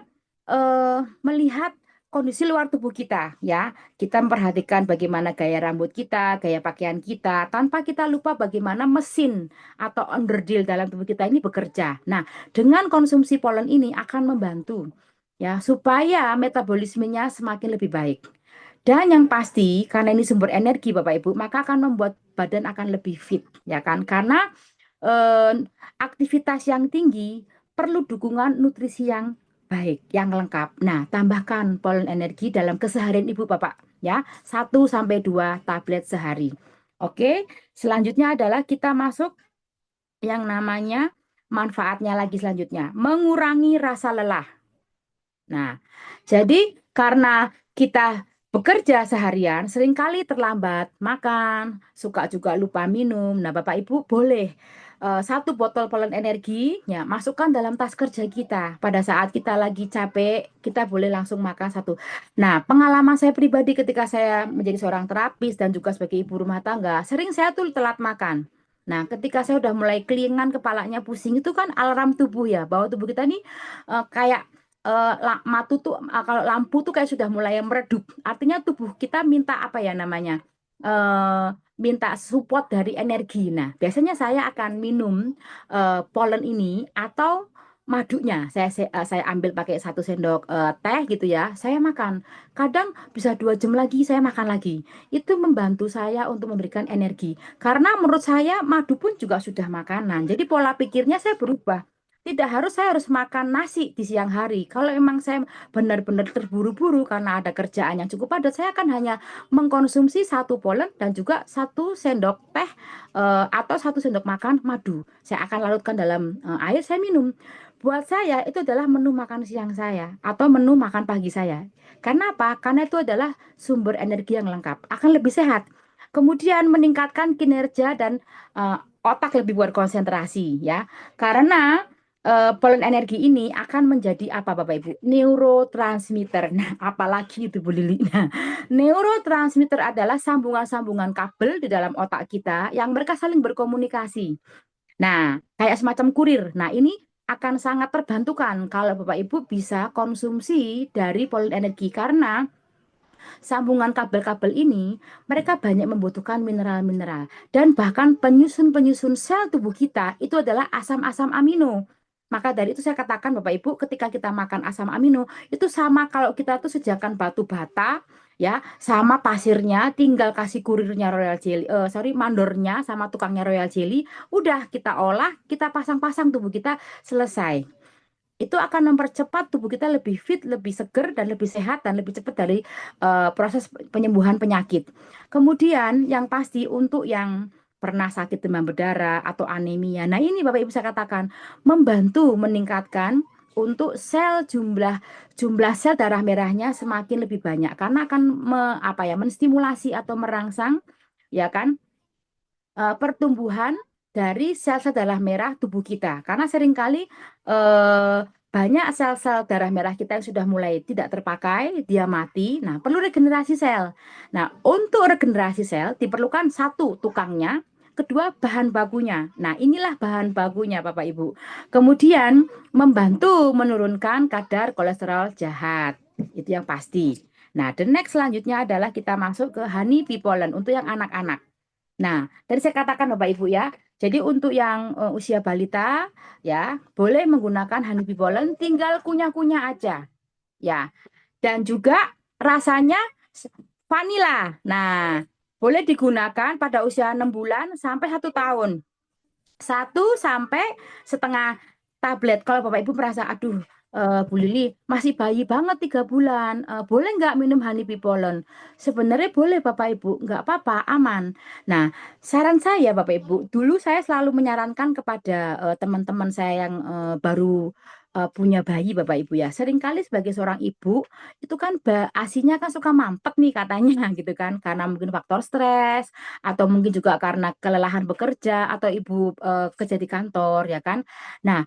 melihat kondisi luar tubuh kita ya. Kita memperhatikan bagaimana gaya rambut kita, gaya pakaian kita, tanpa kita lupa bagaimana mesin atau underdeal dalam tubuh kita ini bekerja. Nah, dengan konsumsi polen ini akan membantu ya supaya metabolismenya semakin lebih baik. Dan yang pasti, karena ini sumber energi Bapak Ibu, maka akan membuat badan akan lebih fit, ya kan? Karena eh, aktivitas yang tinggi perlu dukungan nutrisi yang baik, yang lengkap. Nah, tambahkan polen energi dalam keseharian Ibu Bapak, ya. 1 sampai 2 tablet sehari. Oke, selanjutnya adalah kita masuk yang namanya manfaatnya lagi selanjutnya, mengurangi rasa lelah. Nah, jadi karena kita bekerja seharian, seringkali terlambat makan, suka juga lupa minum. Nah, Bapak Ibu boleh 1 botol polen energi, ya, masukkan dalam tas kerja kita. Pada saat kita lagi capek, kita boleh langsung makan satu. Nah, pengalaman saya pribadi ketika saya menjadi seorang terapis dan juga sebagai ibu rumah tangga, sering saya tuh telat makan. Nah, ketika saya udah mulai kelingan, kepalanya pusing, itu kan alarm tubuh ya, bahwa tubuh kita nih kayak matu tuh kalau lampu tuh kayak sudah mulai meredup. Artinya tubuh kita minta apa ya namanya? eh Minta support dari energi. Nah, biasanya saya akan minum polen ini atau madunya. Saya ambil pakai 1 sendok teh gitu ya. Saya makan. Kadang bisa 2 jam lagi saya makan lagi. Itu membantu saya untuk memberikan energi. Karena menurut saya madu pun juga sudah makanan. Jadi pola pikirnya saya berubah. Tidak harus saya harus makan nasi di siang hari. Kalau memang saya benar-benar terburu-buru karena ada kerjaan yang cukup padat, saya akan hanya mengkonsumsi 1 polen dan juga 1 sendok teh atau 1 sendok makan madu. Saya akan larutkan dalam air, saya minum. Buat saya itu adalah menu makan siang saya atau menu makan pagi saya. Karena apa? Karena itu adalah sumber energi yang lengkap, akan lebih sehat. Kemudian meningkatkan kinerja dan otak lebih berkonsentrasi ya. Karena polen energi ini akan menjadi apa Bapak Ibu? Neurotransmitter. Nah, apalagi itu Bu Lili. Nah, neurotransmitter adalah sambungan-sambungan kabel di dalam otak kita yang mereka saling berkomunikasi. Nah, kayak semacam kurir. Nah, ini akan sangat terbantukan kalau Bapak Ibu bisa konsumsi dari polen energi karena sambungan kabel-kabel ini mereka banyak membutuhkan mineral-mineral dan bahkan penyusun-penyusun sel tubuh kita itu adalah asam-asam amino. Maka dari itu saya katakan Bapak Ibu ketika kita makan asam amino itu sama kalau kita tuh sediakan batu bata ya sama pasirnya tinggal kasih kurirnya Royal Jelly mandornya sama tukangnya Royal Jelly udah kita olah kita pasang-pasang tubuh kita selesai itu akan mempercepat tubuh kita lebih fit, lebih seger, dan lebih sehat, dan lebih cepat dari proses penyembuhan penyakit. Kemudian yang pasti untuk yang pernah sakit demam berdarah atau anemia, nah ini Bapak Ibu saya katakan membantu meningkatkan untuk jumlah sel darah merahnya semakin lebih banyak karena akan menstimulasi atau merangsang ya kan pertumbuhan dari sel-sel darah merah tubuh kita. Karena seringkali eh, banyak sel-sel darah merah kita yang sudah mulai tidak terpakai, dia mati. Nah, perlu regenerasi sel. Nah, untuk regenerasi sel diperlukan 1 tukangnya, kedua bahan bakunya. Nah, inilah bahan bakunya Bapak Ibu. Kemudian membantu menurunkan kadar kolesterol jahat. Itu yang pasti. Nah, the next selanjutnya adalah kita masuk ke honey bee pollen untuk yang anak-anak. Nah, tadi saya katakan Bapak Ibu ya. Jadi untuk yang usia balita ya, boleh menggunakan honeybee pollen tinggal kunyah-kunyah aja. Ya. Dan juga rasanya vanila. Nah, boleh digunakan pada usia 6 bulan sampai 1 tahun. 1 sampai setengah tablet. Kalau Bapak Ibu merasa, aduh, Bu Lili masih bayi banget 3 bulan, boleh nggak minum honey bee pollen? Sebenarnya boleh Bapak Ibu, nggak apa-apa, aman. Nah, saran saya Bapak Ibu, dulu saya selalu menyarankan kepada teman-teman saya yang baru punya bayi Bapak Ibu ya. Seringkali sebagai seorang ibu itu kan ASINya kan suka mampet nih katanya gitu kan, karena mungkin faktor stres atau mungkin juga karena kelelahan bekerja atau ibu kerja di kantor ya kan. Nah,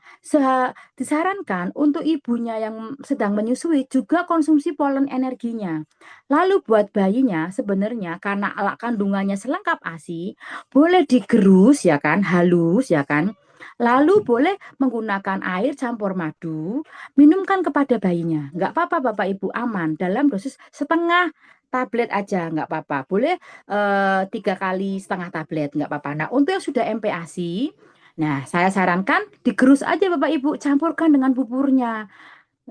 disarankan untuk ibunya yang sedang menyusui juga konsumsi polen energinya. Lalu buat bayinya sebenarnya karena alat kandungannya selengkap ASI, boleh digerus ya kan, halus ya kan. Lalu boleh menggunakan air campur madu, minumkan kepada bayinya. Nggak apa-apa Bapak Ibu, aman. Dalam dosis setengah tablet aja, nggak apa-apa. Boleh 3 kali setengah tablet, nggak apa-apa. Nah, untuk yang sudah MPASI, nah saya sarankan digerus aja Bapak Ibu, campurkan dengan buburnya.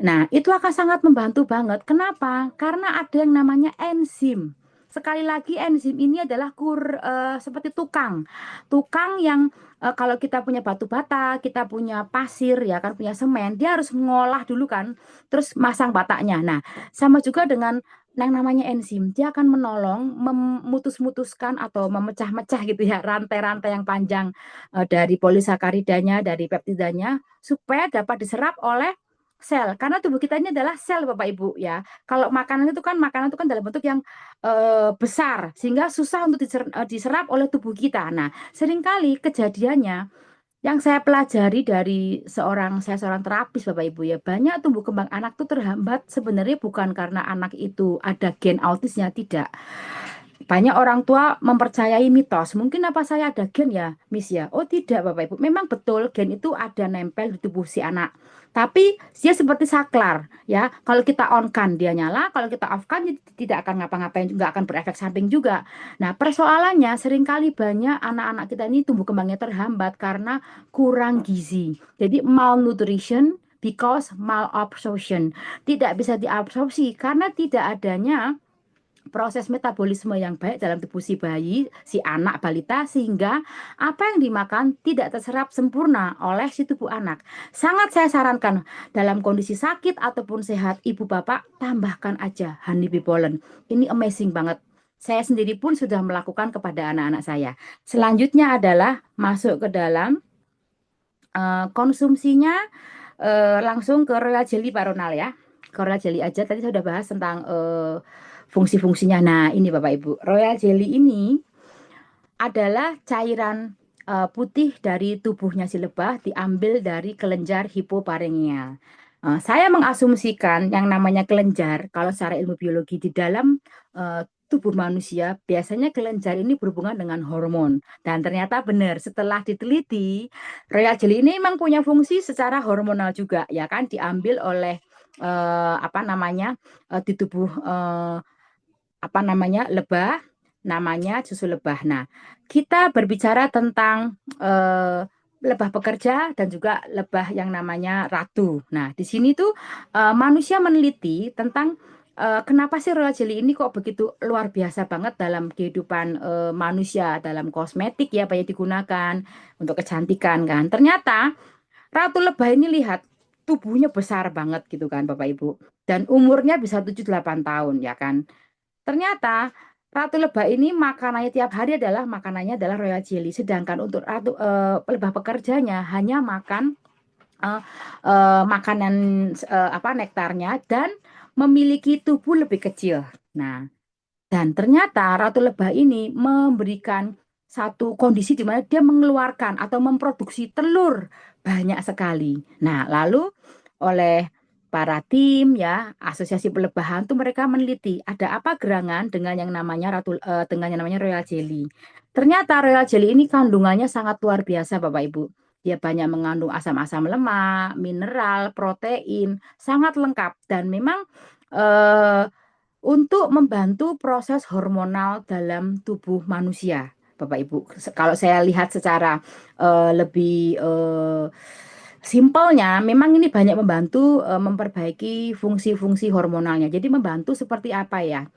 Nah, itu akan sangat membantu banget. Kenapa? Karena ada yang namanya enzim. Sekali lagi, enzim ini adalah seperti tukang. Tukang yang kalau kita punya batu bata, kita punya pasir, ya kan, punya semen, dia harus ngolah dulu kan, terus masang bataknya. Nah, sama juga dengan yang namanya enzim, dia akan menolong memutus-mutuskan atau memecah-mecah gitu ya rantai-rantai yang panjang dari polisakaridanya, dari peptidanya, supaya dapat diserap oleh sel, karena tubuh kita ini adalah sel Bapak Ibu ya. Kalau makanan itu kan dalam bentuk yang besar sehingga susah untuk diserap oleh tubuh kita. Nah, seringkali kejadiannya yang saya pelajari dari saya seorang terapis Bapak Ibu ya, banyak tumbuh kembang anak tuh terhambat sebenarnya bukan karena anak itu ada gen autisnya, tidak. Banyak orang tua mempercayai mitos. Mungkin apa saya ada gen ya, Miss ya? Oh tidak, Bapak Ibu. Memang betul gen itu ada nempel di tubuh si anak. Tapi dia seperti saklar, ya. Kalau kita on kan dia nyala, kalau kita off kan dia tidak akan ngapa-ngapain, nggak akan berefek samping juga. Nah, persoalannya seringkali banyak anak-anak kita ini tumbuh kembangnya terhambat karena kurang gizi. Jadi malnutrition because malabsorption. Tidak bisa diabsorpsi karena tidak adanya proses metabolisme yang baik dalam tubuh si bayi, si anak balita, sehingga apa yang dimakan tidak terserap sempurna oleh si tubuh anak. Sangat saya sarankan dalam kondisi sakit ataupun sehat, ibu bapak tambahkan aja honeybee pollen. Ini amazing banget. Saya sendiri pun sudah melakukan kepada anak-anak saya. Selanjutnya adalah masuk ke dalam konsumsinya langsung ke royal jelly Pak Ronald ya. Ke royal jelly aja. Tadi saya sudah bahas tentang fungsi-fungsinya. Nah, ini Bapak Ibu, royal jelly ini adalah cairan putih dari tubuhnya si lebah diambil dari kelenjar hipoparengial. Saya mengasumsikan yang namanya kelenjar, kalau secara ilmu biologi di dalam tubuh manusia, biasanya kelenjar ini berhubungan dengan hormon. Dan ternyata benar, setelah diteliti, royal jelly ini memang punya fungsi secara hormonal juga, ya kan, diambil oleh apa namanya di tubuh apa namanya lebah, namanya susu lebah. Nah, kita berbicara tentang lebah pekerja dan juga lebah yang namanya ratu. Nah, di sini tuh manusia meneliti tentang kenapa sih royal jelly ini kok begitu luar biasa banget dalam kehidupan manusia, dalam kosmetik ya, banyak digunakan untuk kecantikan kan. Ternyata ratu lebah ini lihat tubuhnya besar banget gitu kan Bapak Ibu. Dan umurnya bisa 7-8 tahun ya kan. Ternyata ratu lebah ini makanannya tiap hari makanannya adalah royal jelly. Sedangkan untuk lebah pekerjanya hanya makan makanan apa nektarnya dan memiliki tubuh lebih kecil. Nah, dan ternyata ratu lebah ini memberikan satu kondisi di mana dia mengeluarkan atau memproduksi telur banyak sekali. Nah, lalu oleh para tim ya, asosiasi pelebahan tuh mereka meneliti ada apa gerangan dengan yang namanya dengan yang namanya royal jelly. Ternyata royal jelly ini kandungannya sangat luar biasa Bapak Ibu. Dia banyak mengandung asam-asam lemak, mineral, protein, sangat lengkap dan memang eh, untuk membantu proses hormonal dalam tubuh manusia, Bapak Ibu. Kalau saya lihat secara lebih simpelnya, memang ini banyak membantu memperbaiki fungsi-fungsi hormonalnya. Jadi membantu seperti apa ya?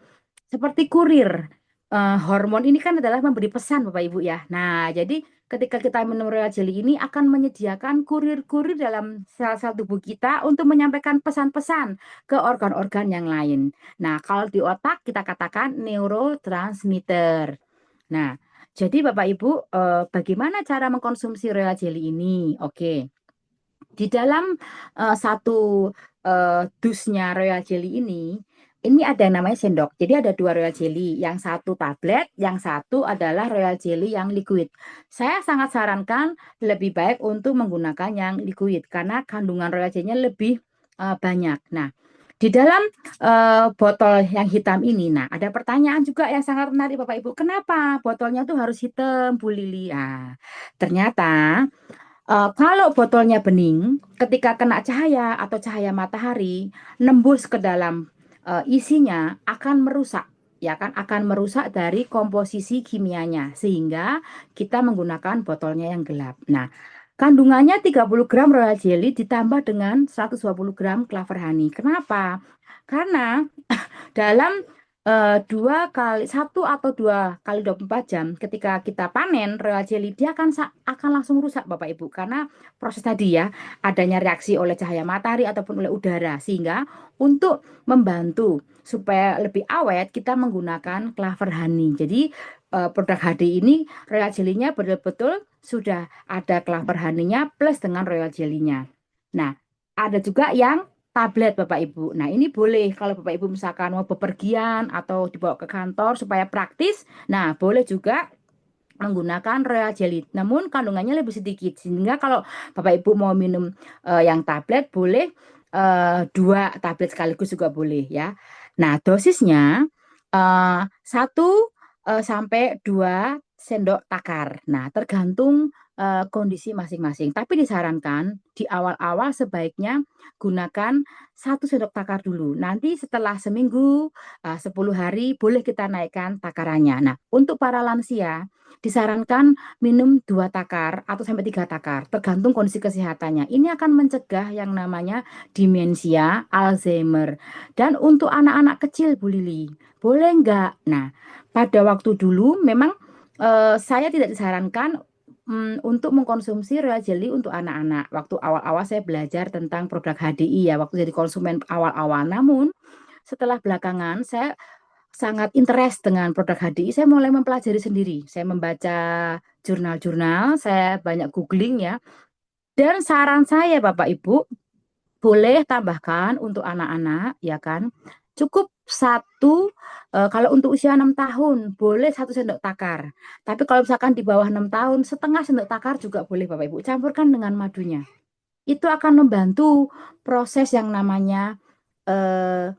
Seperti kurir. Hormon ini kan adalah memberi pesan Bapak Ibu ya. Nah, jadi ketika kita minum royal jelly ini akan menyediakan kurir-kurir dalam sel-sel tubuh kita untuk menyampaikan pesan-pesan ke organ-organ yang lain. Nah, kalau di otak kita katakan neurotransmitter. Nah, jadi Bapak Ibu, bagaimana cara mengkonsumsi royal jelly ini? Oke. Di dalam satu dusnya Royal Jelly ini ada yang namanya sendok. Jadi ada dua Royal Jelly, yang satu tablet, yang satu adalah Royal Jelly yang liquid. Saya sangat sarankan lebih baik untuk menggunakan yang liquid karena kandungan Royal Jelly-nya lebih banyak. Nah, di dalam botol yang hitam ini, nah ada pertanyaan juga yang sangat menarik Bapak Ibu. Kenapa botolnya tuh harus hitam, Bu Lili? Nah, ternyata kalau botolnya bening, ketika kena cahaya atau cahaya matahari, nembus ke dalam isinya akan merusak, ya kan? Akan merusak dari komposisi kimianya, sehingga kita menggunakan botolnya yang gelap. Nah, kandungannya 30 gram royal jelly ditambah dengan 120 gram clover honey. Kenapa? Karena dalam 1 atau 2 kali 24 jam ketika kita panen royal jelly dia akan langsung rusak Bapak Ibu karena proses tadi ya adanya reaksi oleh cahaya matahari ataupun oleh udara sehingga untuk membantu supaya lebih awet kita menggunakan clover honey. Jadi produk HD ini royal jelly-nya betul-betul sudah ada clover honey-nya plus dengan royal jelly-nya. Nah, ada juga yang tablet Bapak Ibu. Nah, ini boleh kalau Bapak Ibu misalkan mau bepergian atau dibawa ke kantor supaya praktis. Nah, boleh juga menggunakan royal jelly. Namun kandungannya lebih sedikit. Sehingga kalau Bapak Ibu mau minum yang tablet boleh 2 tablet sekaligus juga boleh ya. Nah, dosisnya 1 sampai 2 sendok takar. Nah, tergantung kondisi masing-masing. Tapi disarankan di awal-awal sebaiknya gunakan 1 sendok takar dulu. Nanti setelah seminggu, 10 hari boleh kita naikkan takarannya. Nah, untuk para lansia disarankan minum 2 takar atau sampai 3 takar, tergantung kondisi kesehatannya. Ini akan mencegah yang namanya demensia, Alzheimer. Dan untuk anak-anak kecil, Bu Lili, boleh enggak? Nah, pada waktu dulu memang saya tidak disarankan untuk mengkonsumsi royal jelly untuk anak-anak. Waktu awal-awal saya belajar tentang produk HDI ya, waktu jadi konsumen awal-awal. Namun setelah belakangan saya sangat interest dengan produk HDI, saya mulai mempelajari sendiri. Saya membaca jurnal-jurnal, saya banyak googling ya. Dan saran saya Bapak Ibu, boleh tambahkan untuk anak-anak ya kan. Cukup kalau untuk usia 6 tahun boleh 1 sendok takar. Tapi kalau misalkan di bawah 6 tahun, setengah sendok takar juga boleh Bapak Ibu. Campurkan dengan madunya. Itu akan membantu proses yang namanya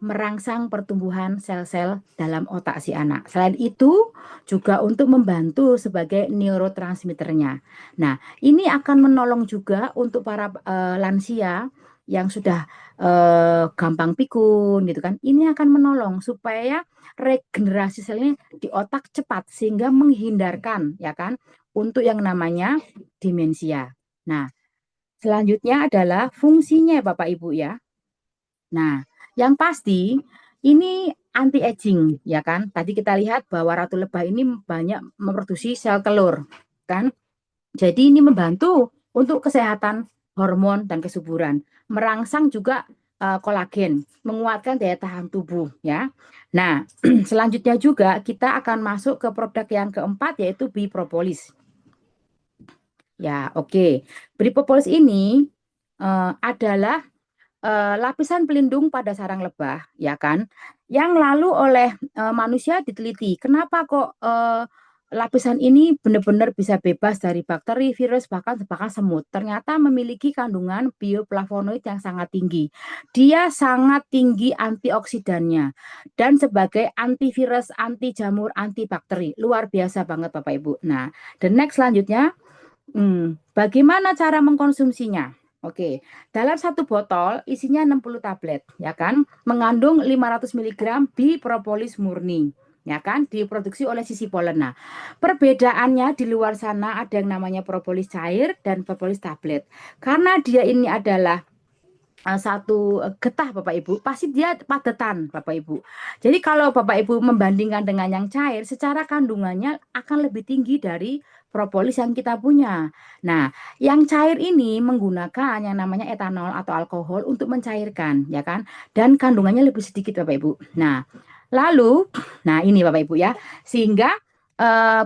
merangsang pertumbuhan sel-sel dalam otak si anak. Selain itu, juga untuk membantu sebagai neurotransmitternya. Nah, ini akan menolong juga untuk para lansia yang sudah gampang pikun gitu kan. Ini akan menolong supaya regenerasi selnya di otak cepat sehingga menghindarkan ya kan untuk yang namanya demensia. Nah, selanjutnya adalah fungsinya Bapak Ibu ya. Nah, yang pasti ini anti aging ya kan. Tadi kita lihat bahwa ratu lebah ini banyak memproduksi sel telur kan. Jadi ini membantu untuk kesehatan hormon dan kesuburan, merangsang juga kolagen, menguatkan daya tahan tubuh ya. Nah, selanjutnya juga kita akan masuk ke produk yang keempat yaitu bee propolis. Ya, oke. Bee propolis ini adalah lapisan pelindung pada sarang lebah, ya kan? Yang lalu oleh manusia diteliti, kenapa kok lapisan ini benar-benar bisa bebas dari bakteri, virus, bahkan semut. Ternyata memiliki kandungan bioflavonoid yang sangat tinggi. Dia sangat tinggi antioksidannya dan sebagai antivirus, anti jamur, antibakteri. Luar biasa banget Bapak Ibu. Nah, the next selanjutnya, bagaimana cara mengkonsumsinya? Oke, dalam 1 botol isinya 60 tablet, ya kan? Mengandung 500 mg bipropolis murni, ya kan? Diproduksi oleh Sisi Polen. Nah, perbedaannya di luar sana ada yang namanya propolis cair dan propolis tablet. Karena dia ini adalah satu getah Bapak Ibu, pasti dia padetan Bapak Ibu. Jadi kalau Bapak Ibu membandingkan dengan yang cair, secara kandungannya akan lebih tinggi dari propolis yang kita punya. Nah, yang cair ini menggunakan yang namanya etanol atau alkohol untuk mencairkan, ya kan? Dan kandungannya lebih sedikit Bapak Ibu. Nah, lalu, nah ini Bapak Ibu ya, sehingga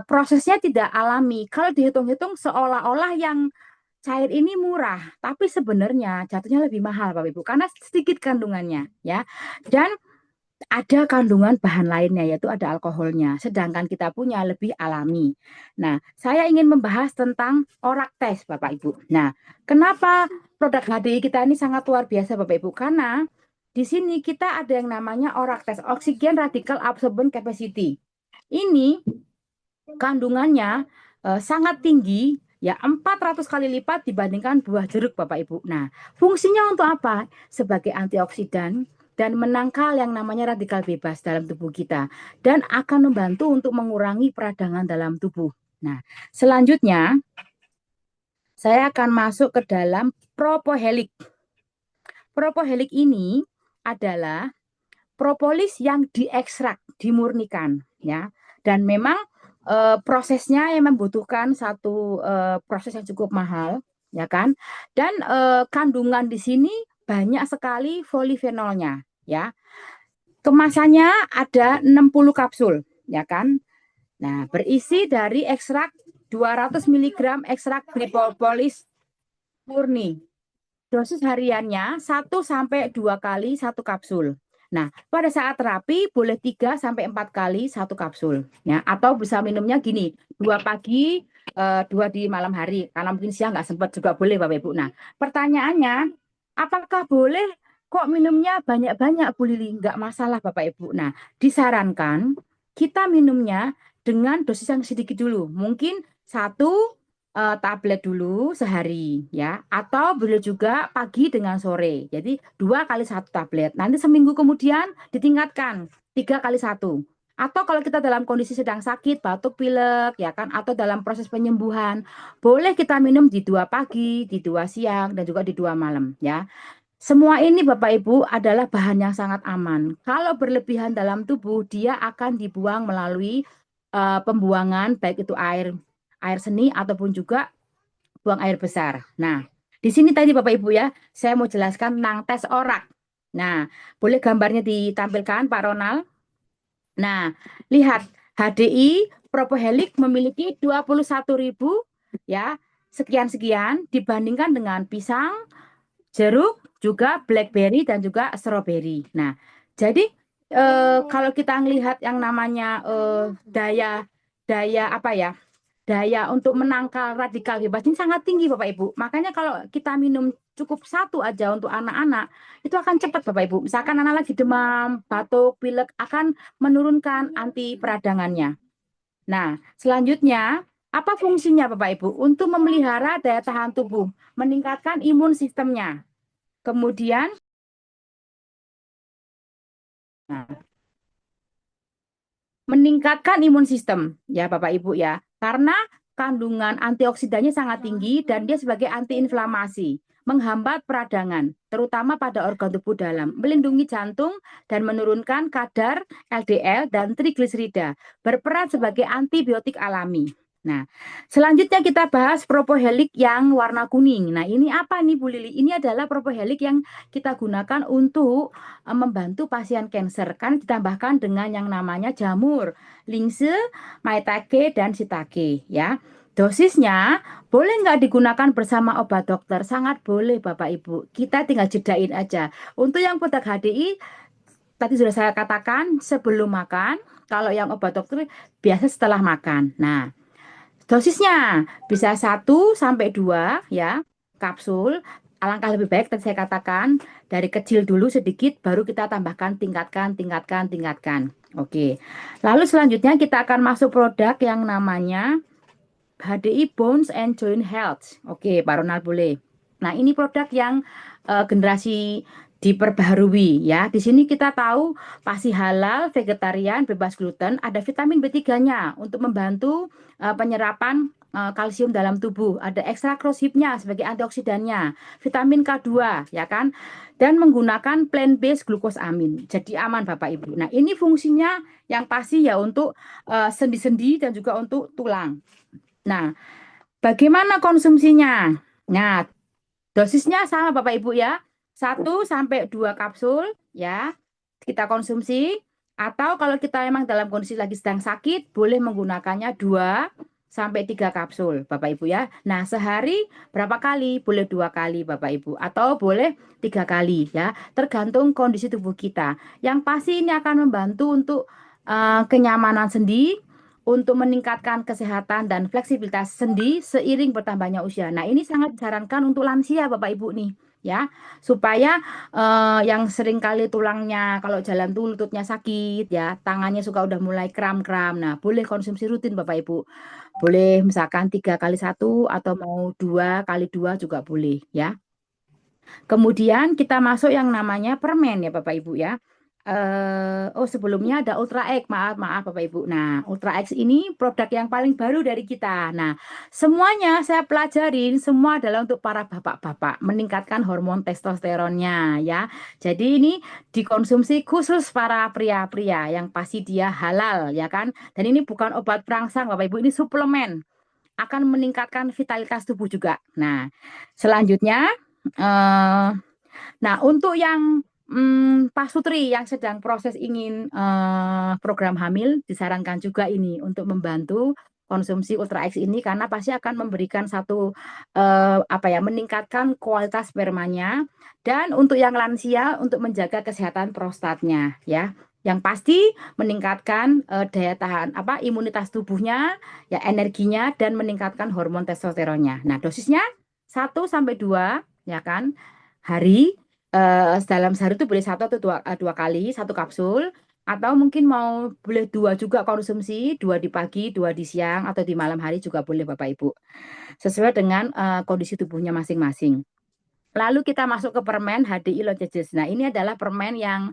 prosesnya tidak alami. Kalau dihitung-hitung seolah-olah yang cair ini murah, tapi sebenarnya jatuhnya lebih mahal Bapak Ibu karena sedikit kandungannya ya. Dan ada kandungan bahan lainnya yaitu ada alkoholnya, sedangkan kita punya lebih alami. Nah, saya ingin membahas tentang orak tes Bapak Ibu. Nah, kenapa produk HDI kita ini sangat luar biasa Bapak Ibu? Karena di sini kita ada yang namanya orak tes, oxygen radical absorbent capacity. Ini kandungannya sangat tinggi ya 400 kali lipat dibandingkan buah jeruk Bapak Ibu. Nah, fungsinya untuk apa? Sebagai antioksidan dan menangkal yang namanya radikal bebas dalam tubuh kita dan akan membantu untuk mengurangi peradangan dalam tubuh. Nah, selanjutnya saya akan masuk ke dalam propohelik. Propohelik ini adalah propolis yang diekstrak, dimurnikan ya. Dan memang prosesnya yang membutuhkan satu proses yang cukup mahal ya kan. Dan kandungan di sini banyak sekali polifenolnya ya. Kemasannya ada 60 kapsul ya kan. Nah, berisi dari ekstrak 200 mg ekstrak propolis murni. Dosis hariannya 1 sampai 2 kali 1 kapsul. Nah, pada saat terapi boleh 3 sampai 4 kali 1 kapsul. Ya, atau bisa minumnya gini, 2 pagi, 2 di malam hari. Karena mungkin siang nggak sempat juga boleh Bapak Ibu. Nah, pertanyaannya, apakah boleh kok minumnya banyak-banyak Bu Lili? Nggak masalah Bapak Ibu. Nah, disarankan kita minumnya dengan dosis yang sedikit dulu. Mungkin 1 tablet dulu sehari ya, atau boleh juga pagi dengan sore. Jadi 2 kali 1 tablet. Nanti seminggu kemudian ditingkatkan 3 kali 1. Atau kalau kita dalam kondisi sedang sakit, batuk pilek ya kan, atau dalam proses penyembuhan, boleh kita minum di 2 pagi, di 2 siang, dan juga di 2 malam ya. Semua ini Bapak Ibu adalah bahan yang sangat aman. Kalau berlebihan dalam tubuh, dia akan dibuang melalui pembuangan baik itu air seni ataupun juga buang air besar. Nah, di sini tadi Bapak Ibu ya, saya mau jelaskan tentang tes orak. Nah, boleh gambarnya ditampilkan Pak Ronald? Nah, lihat HDI Propohelik memiliki 21.000 ya, sekian-sekian dibandingkan dengan pisang, jeruk, juga blackberry dan juga strawberry. Nah, jadi kalau kita melihat yang namanya daya daya apa ya? Daya untuk menangkal radikal bebas ini sangat tinggi Bapak Ibu. Makanya kalau kita minum cukup 1 aja untuk anak-anak, itu akan cepat Bapak Ibu. Misalkan anak lagi demam, batuk, pilek, akan menurunkan anti peradangannya. Nah, selanjutnya, apa fungsinya Bapak Ibu? Untuk memelihara daya tahan tubuh, meningkatkan imun sistemnya. Kemudian, nah, meningkatkan imun sistem ya Bapak Ibu ya. Karena kandungan antioksidannya sangat tinggi dan dia sebagai antiinflamasi, menghambat peradangan, terutama pada organ tubuh dalam, melindungi jantung dan menurunkan kadar LDL dan trigliserida, berperan sebagai antibiotik alami. Nah, selanjutnya kita bahas propohelik yang warna kuning. Nah, ini apa nih Bu Lili? Ini adalah propohelik yang kita gunakan untuk membantu pasien kanker kan ditambahkan dengan yang namanya jamur, lingse, maitake dan shiitake ya. Dosisnya boleh nggak digunakan bersama obat dokter? Sangat boleh Bapak Ibu. Kita tinggal jedain aja. Untuk yang produk HDI tadi sudah saya katakan sebelum makan. Kalau yang obat dokter biasa setelah makan. Nah, dosisnya bisa 1 sampai 2 ya kapsul. Alangkah lebih baik tadi saya katakan dari kecil dulu sedikit baru kita tambahkan tingkatkan tingkatkan tingkatkan. Oke. Lalu selanjutnya kita akan masuk produk yang namanya HDI Bones and Joint Health. Oke, Pak Ronald boleh. Nah, ini produk yang generasi diperbaharui ya. Di sini kita tahu pasti halal, vegetarian, bebas gluten, ada vitamin B3-nya untuk membantu penyerapan kalsium dalam tubuh. Ada ekstra crosshipnya sebagai antioksidannya, vitamin K2 ya kan. Dan menggunakan plant-based glukosamin. Jadi aman Bapak Ibu. Nah, ini fungsinya yang pasti ya untuk sendi-sendi dan juga untuk tulang. Nah, bagaimana konsumsinya? Nah, dosisnya sama Bapak Ibu ya. 1 sampai 2 kapsul ya. Kita konsumsi atau kalau kita memang dalam kondisi lagi sedang sakit boleh menggunakannya 2 sampai 3 kapsul, Bapak Ibu ya. Nah, sehari berapa kali? Boleh 2 kali, Bapak Ibu, atau boleh 3 kali ya, tergantung kondisi tubuh kita. Yang pasti ini akan membantu untuk kenyamanan sendi, untuk meningkatkan kesehatan dan fleksibilitas sendi seiring bertambahnya usia. Nah, ini sangat disarankan untuk lansia, Bapak Ibu nih, ya, supaya yang sering kali tulangnya kalau jalan tuh lututnya sakit ya, tangannya suka udah mulai kram-kram. Nah, boleh konsumsi rutin Bapak Ibu. Boleh misalkan 3 kali 1 atau mau 2 kali 2 juga boleh ya. Kemudian kita masuk yang namanya permen ya Bapak Ibu ya. Oh sebelumnya ada Ultra X, maaf maaf Bapak Ibu. Nah, Ultra X ini produk yang paling baru dari kita. Nah, semuanya saya pelajarin semua adalah untuk para bapak-bapak, meningkatkan hormon testosteronnya ya. Jadi ini dikonsumsi khusus para pria-pria yang pasti dia halal ya kan. Dan ini bukan obat perangsang Bapak Ibu, ini suplemen, akan meningkatkan vitalitas tubuh juga. Nah, selanjutnya eh nah, untuk yang pasutri yang sedang proses ingin program hamil, disarankan juga ini untuk membantu konsumsi Ultra X ini karena pasti akan memberikan satu apa ya, meningkatkan kualitas spermanya, dan untuk yang lansia untuk menjaga kesehatan prostatnya ya. Yang pasti meningkatkan daya tahan apa imunitas tubuhnya, ya energinya, dan meningkatkan hormon testosteronnya. Nah, dosisnya 1 sampai 2 ya kan hari, dalam sehari itu boleh 1 atau 2 kali 1 kapsul, atau mungkin mau boleh 2 juga konsumsi, 2 di pagi 2 di siang atau di malam hari juga boleh Bapak Ibu, sesuai dengan kondisi tubuhnya masing-masing. Lalu kita masuk ke permen HDI Lozenges. Nah, ini adalah permen yang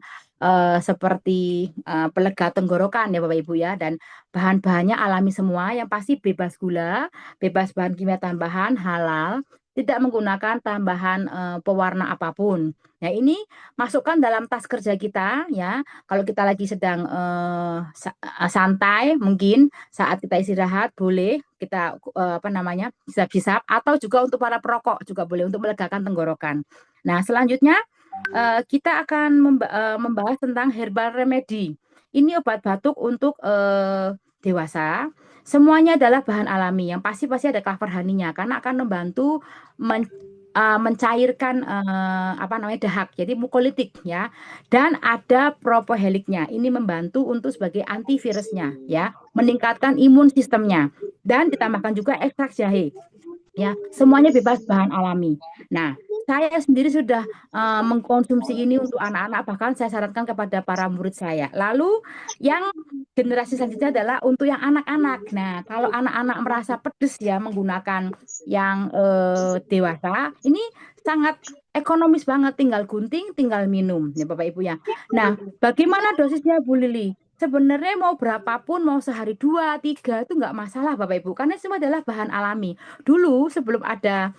seperti pelega tenggorokan ya Bapak Ibu ya, dan bahan-bahannya alami semua, yang pasti bebas gula, bebas bahan kimia tambahan, halal, tidak menggunakan tambahan pewarna apapun. Nah, ini masukkan dalam tas kerja kita ya. Kalau kita lagi sedang santai, mungkin saat kita istirahat boleh kita apa namanya hisap-hisap, atau juga untuk para perokok juga boleh untuk melegakan tenggorokan. Nah, selanjutnya kita akan membahas tentang herbal remedy. Ini obat batuk untuk dewasa. Semuanya adalah bahan alami. Yang pasti pasti ada claver honey-nya karena akan membantu mencairkan apa namanya dahak, jadi mukolitik ya. Dan ada propoheliknya. Ini membantu untuk sebagai antivirusnya ya, meningkatkan imun sistemnya, dan ditambahkan juga ekstrak jahe ya, semuanya bebas bahan alami. Nah, saya sendiri sudah mengkonsumsi ini untuk anak-anak, bahkan saya sarankan kepada para murid saya. Lalu yang generasi selanjutnya adalah untuk yang anak-anak. Nah, kalau anak-anak merasa pedes ya menggunakan yang dewasa, ini sangat ekonomis banget, tinggal gunting, tinggal minum ya Bapak Ibu ya. Nah, bagaimana dosisnya Bu Lili? Sebenarnya mau berapapun, mau sehari 2, 3 itu nggak masalah Bapak Ibu, karena semua adalah bahan alami. Dulu sebelum ada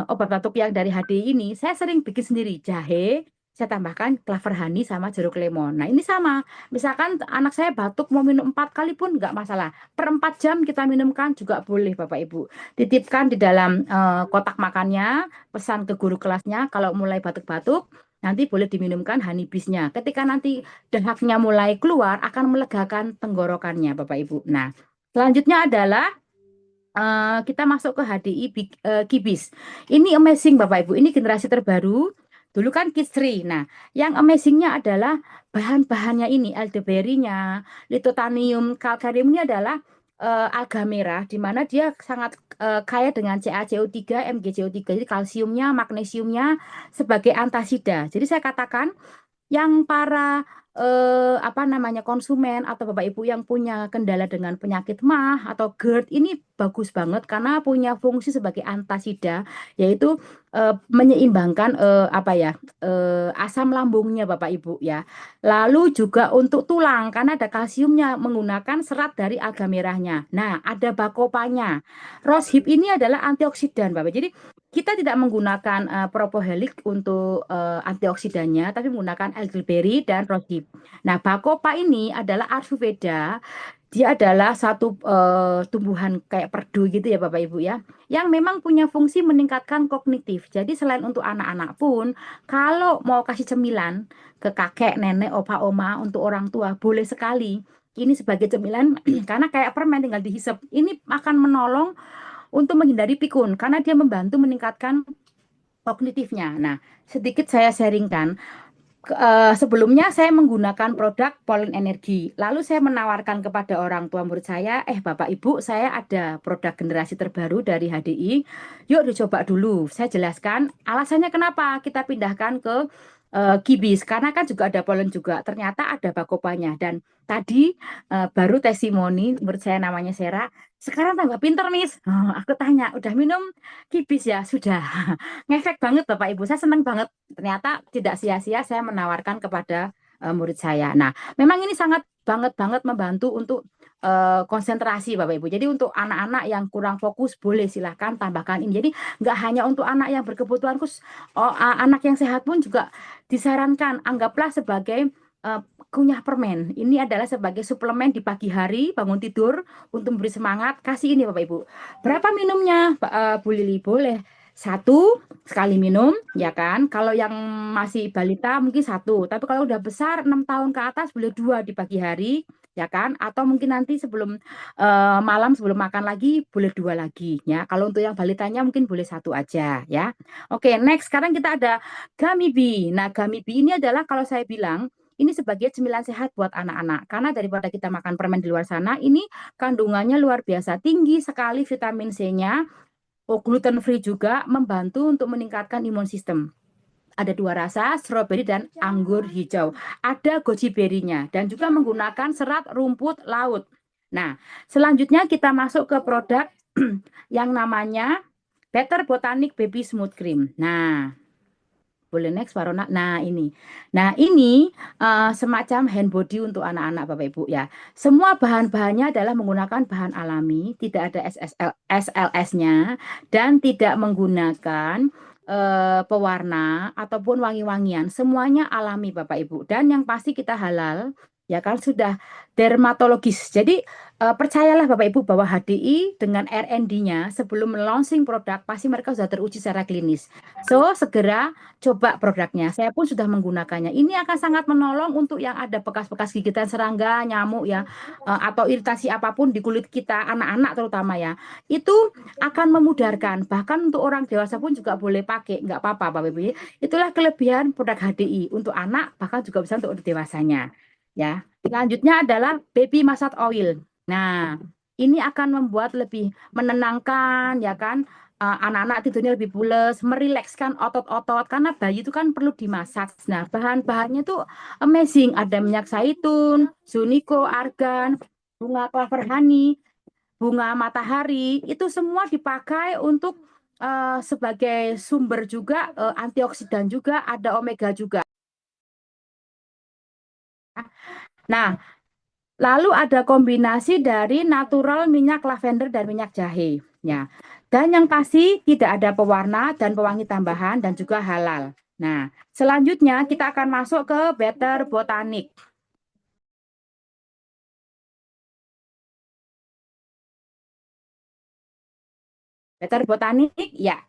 obat batuk yang dari HDI ini, saya sering bikin sendiri jahe, saya tambahkan claver honey sama jeruk lemon. Nah, ini sama. Misalkan anak saya batuk mau minum 4 kali pun nggak masalah. Per 4 jam kita minumkan juga boleh Bapak Ibu. Titipkan di dalam kotak makannya, pesan ke guru kelasnya kalau mulai batuk-batuk, nanti boleh diminumkan honey bisnya. Ketika nanti dahaknya mulai keluar, akan melegakan tenggorokannya Bapak Ibu. Nah, selanjutnya adalah kita masuk ke HDI Kibis. Ini amazing Bapak Ibu, ini generasi terbaru. Dulu kan Kids 3. Nah, yang amazingnya adalah bahan-bahannya ini, elderberry-nya, litotanium, calcareum ini adalah alga merah, di mana dia sangat kaya dengan CaCO3, MgCO3, jadi kalsiumnya, magnesiumnya sebagai antasida. Jadi saya katakan yang para apa namanya konsumen atau Bapak Ibu yang punya kendala dengan penyakit MAH atau GERD, ini bagus banget karena punya fungsi sebagai antasida, yaitu menyeimbangkan apa ya asam lambungnya Bapak Ibu ya. Lalu juga untuk tulang karena ada kalsiumnya menggunakan serat dari alga merahnya. Nah, ada bakopanya. Rose hip ini adalah antioksidan Bapak. Jadi kita tidak menggunakan propohelik untuk antioksidannya, tapi menggunakan elderberry dan rosehip. Nah, bakopa ini adalah Ayurveda. Dia adalah satu tumbuhan kayak perdu gitu ya Bapak Ibu ya, yang memang punya fungsi meningkatkan kognitif. Jadi selain untuk anak-anak pun, kalau mau kasih cemilan ke kakek, nenek, opa, oma, untuk orang tua, boleh sekali. ini sebagai cemilan karena kayak permen tinggal dihisap. Ini akan menolong untuk menghindari pikun karena dia membantu meningkatkan kognitifnya. Nah, sedikit saya sharingkan. Sebelumnya saya menggunakan produk Pollen Energi. Lalu saya menawarkan kepada orang tua murid saya, Bapak Ibu, saya ada produk generasi terbaru dari HDI. Yuk dicoba dulu. Saya jelaskan alasannya kenapa kita pindahkan ke Kibis. Karena kan juga ada pollen juga. Ternyata ada bakopanya. Dan tadi baru testimoni, murid saya namanya Sera. Sekarang tambah pinter, Miss. Oh, aku tanya, udah minum Kibis ya? Sudah. Ngefek banget Bapak Ibu. Saya senang banget. Ternyata tidak sia-sia saya menawarkan kepada murid saya. Nah, memang ini sangat banget membantu untuk konsentrasi Bapak Ibu. Jadi untuk anak-anak yang kurang fokus boleh silahkan tambahkan ini. Jadi nggak hanya untuk anak yang berkebutuhan khusus, anak yang sehat pun juga disarankan. Anggaplah sebagai kunyah permen. Ini adalah sebagai suplemen di pagi hari bangun tidur untuk memberi semangat. Kasih ini Bapak Ibu. Berapa minumnya, Bu Lili? Boleh satu sekali minum, ya kan? Kalau yang masih balita mungkin satu, tapi kalau udah besar 6 tahun ke atas boleh dua di pagi hari, ya kan? Atau mungkin nanti sebelum malam sebelum makan lagi boleh dua lagi, ya. Kalau untuk yang balitanya mungkin boleh satu aja, ya. Oke, next sekarang kita ada Gummy Bee. Nah, Gummy Bee ini adalah kalau saya bilang ini sebagai cemilan sehat buat anak-anak. Karena daripada kita makan permen di luar sana, ini kandungannya luar biasa tinggi sekali vitamin C-nya. Oh, gluten free juga membantu untuk meningkatkan imun sistem. Ada dua rasa, stroberi dan anggur hijau. Ada goji berry-nya dan juga menggunakan serat rumput laut. Nah, selanjutnya kita masuk ke produk yang namanya Better Botanic Baby Smooth Cream. Nah, boleh next Warona. Nah, ini. Nah, ini semacam hand body untuk anak-anak Bapak Ibu ya. Semua bahan-bahannya adalah menggunakan bahan alami, tidak ada SLS-nya dan tidak menggunakan pewarna ataupun wangi-wangian. Semuanya alami Bapak Ibu. Dan yang pasti kita halal, ya kan sudah dermatologis. Jadi percayalah Bapak Ibu bahwa HDI dengan R&D-nya sebelum launching produk pasti mereka sudah teruji secara klinis. So, segera coba produknya. Saya pun sudah menggunakannya. Ini akan sangat menolong untuk yang ada bekas-bekas gigitan serangga, nyamuk ya, atau iritasi apapun di kulit kita, anak-anak terutama ya. Itu akan memudarkan. Bahkan untuk orang dewasa pun juga boleh pakai, nggak apa-apa, Bapak Ibu. Itulah kelebihan produk HDI untuk anak, bahkan juga bisa untuk dewasanya. Ya. Selanjutnya adalah baby massage oil. Nah, ini akan membuat lebih menenangkan, ya kan? Anak-anak tidurnya lebih pules, merilekskan otot-otot karena bayi itu kan perlu dimasak. Nah, bahan-bahannya tuh amazing. Ada minyak zaitun, suniko, argan, bunga clover honey, bunga matahari. Itu semua dipakai untuk sebagai sumber juga antioksidan juga, ada omega juga. Nah, lalu ada kombinasi dari natural minyak lavender dan minyak jahe. Ya. Dan yang pasti tidak ada pewarna dan pewangi tambahan dan juga halal. Nah, selanjutnya kita akan masuk ke Better Botanic. Better Botanic, ya.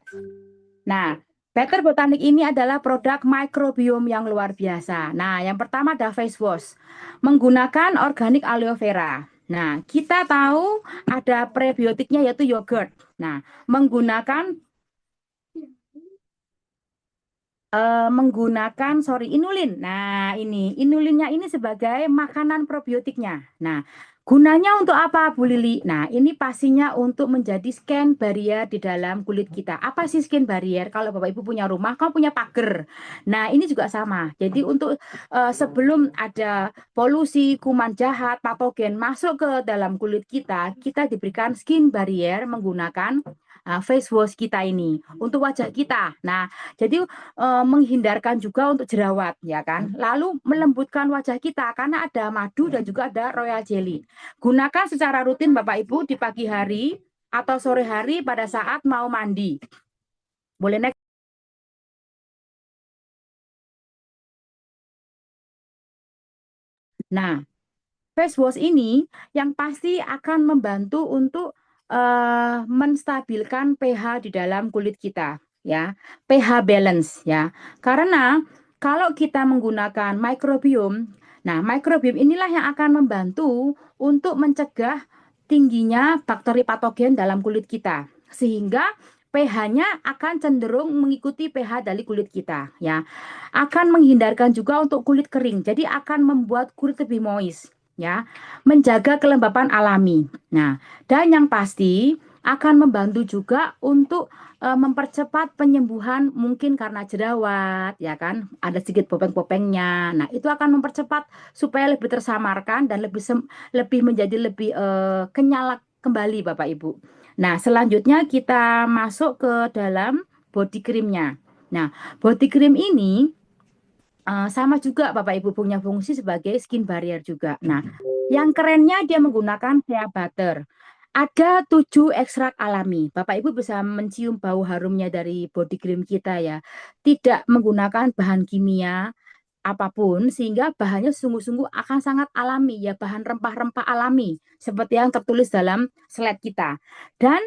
Nah, Better Botanic ini adalah produk microbiome yang luar biasa. Nah, yang pertama ada face wash, menggunakan organik aloe vera. Nah, kita tahu ada prebiotiknya yaitu yogurt. Nah, menggunakan sorry inulin. Nah, ini inulinnya ini sebagai makanan probiotiknya. Nah, gunanya untuk apa, Bu Lili? Nah, ini pastinya untuk menjadi skin barrier di dalam kulit kita. Apa sih skin barrier? Kalau Bapak Ibu punya rumah, kamu punya pagar. Nah, ini juga sama. Jadi untuk sebelum ada polusi, kuman jahat, patogen masuk ke dalam kulit kita, kita diberikan skin barrier menggunakan face wash kita ini untuk wajah kita. Nah, jadi menghindarkan juga untuk jerawat, ya kan? Lalu melembutkan wajah kita karena ada madu dan juga ada royal jelly. Gunakan secara rutin Bapak Ibu di pagi hari atau sore hari pada saat mau mandi. Boleh next. Nah, face wash ini yang pasti akan membantu untuk menstabilkan pH di dalam kulit kita, ya. pH balance ya. Karena kalau kita menggunakan microbiome, Nah, mikrobiom inilah yang akan membantu untuk mencegah tingginya bakteri patogen dalam kulit kita, sehingga pH-nya akan cenderung mengikuti pH dari kulit kita, ya. Akan menghindarkan juga untuk kulit kering, jadi akan membuat kulit lebih moist, ya. Menjaga kelembapan alami. Nah, dan yang pasti akan membantu juga untuk mempercepat penyembuhan mungkin karena jerawat, ya kan, ada sedikit popeng-popengnya. Nah, itu akan mempercepat supaya lebih tersamarkan dan lebih menjadi lebih kenyal kembali, Bapak Ibu. Nah, selanjutnya kita masuk ke dalam body creamnya. Nah, body cream ini sama juga Bapak Ibu punya fungsi sebagai skin barrier juga. Nah, yang kerennya dia menggunakan shea butter. Ada 7 ekstrak alami. Bapak Ibu bisa mencium bau harumnya dari body cream kita ya. Tidak menggunakan bahan kimia apapun, sehingga bahannya sungguh-sungguh akan sangat alami ya, bahan rempah-rempah alami seperti yang tertulis dalam slide kita. Dan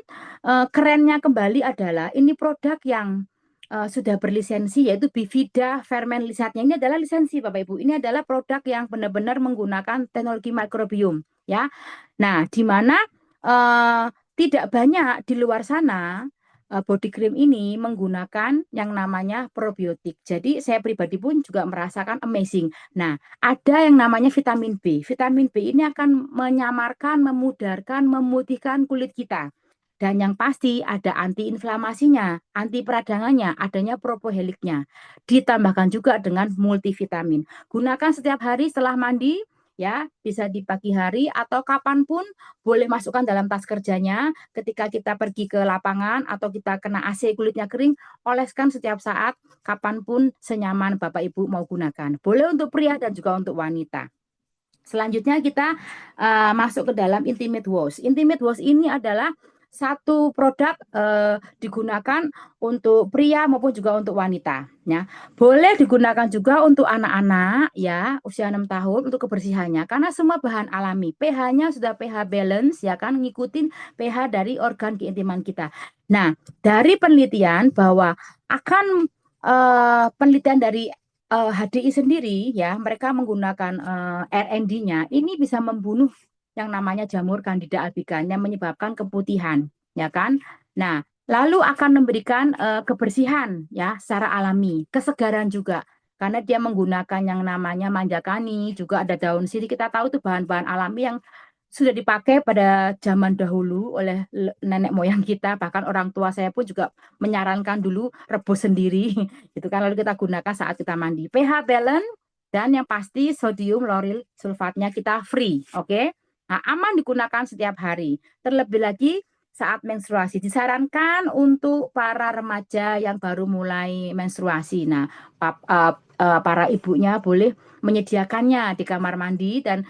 kerennya kembali adalah ini produk yang sudah berlisensi, yaitu Bivida Ferment Lisatnya. Ini adalah lisensi Bapak Ibu. Ini adalah produk yang benar-benar menggunakan teknologi mikrobiom ya. Nah, di mana eh, tidak banyak di luar sana body cream ini menggunakan yang namanya probiotik. Jadi saya pribadi pun juga merasakan amazing. Nah, ada yang namanya vitamin B. Vitamin B ini akan menyamarkan, memudarkan, memutihkan kulit kita. Dan yang pasti ada antiinflamasinya, anti peradangannya, adanya propoheliknya. Ditambahkan juga dengan multivitamin. Gunakan setiap hari setelah mandi, ya, bisa di pagi hari atau kapanpun, boleh masukkan dalam tas kerjanya. Ketika kita pergi ke lapangan atau kita kena AC kulitnya kering, oleskan setiap saat, kapanpun senyaman Bapak Ibu mau gunakan. Boleh untuk pria dan juga untuk wanita. Selanjutnya kita masuk ke dalam Intimate Wash. Intimate Wash ini adalah satu produk digunakan untuk pria maupun juga untuk wanita. Ya, boleh digunakan juga untuk anak-anak ya usia 6 tahun untuk kebersihannya karena semua bahan alami. pH-nya sudah pH balance ya kan, ngikutin pH dari organ keintiman kita. Nah, dari penelitian bahwa akan penelitian dari HDI sendiri ya, mereka menggunakan R&D-nya ini bisa membunuh yang namanya jamur Candida albicans yang menyebabkan keputihan, ya kan? Nah, lalu akan memberikan kebersihan ya secara alami, kesegaran juga. Karena dia menggunakan yang namanya manjakani, juga ada daun sirih. Kita tahu itu bahan-bahan alami yang sudah dipakai pada zaman dahulu oleh nenek moyang kita, bahkan orang tua saya pun juga menyarankan dulu rebus sendiri gitu kan, lalu kita gunakan saat kita mandi. pH balance dan yang pasti sodium lauryl sulfatnya kita free, oke? Nah, aman digunakan setiap hari. Terlebih lagi saat menstruasi disarankan untuk para remaja yang baru mulai menstruasi. Nah, para ibunya boleh menyediakannya di kamar mandi dan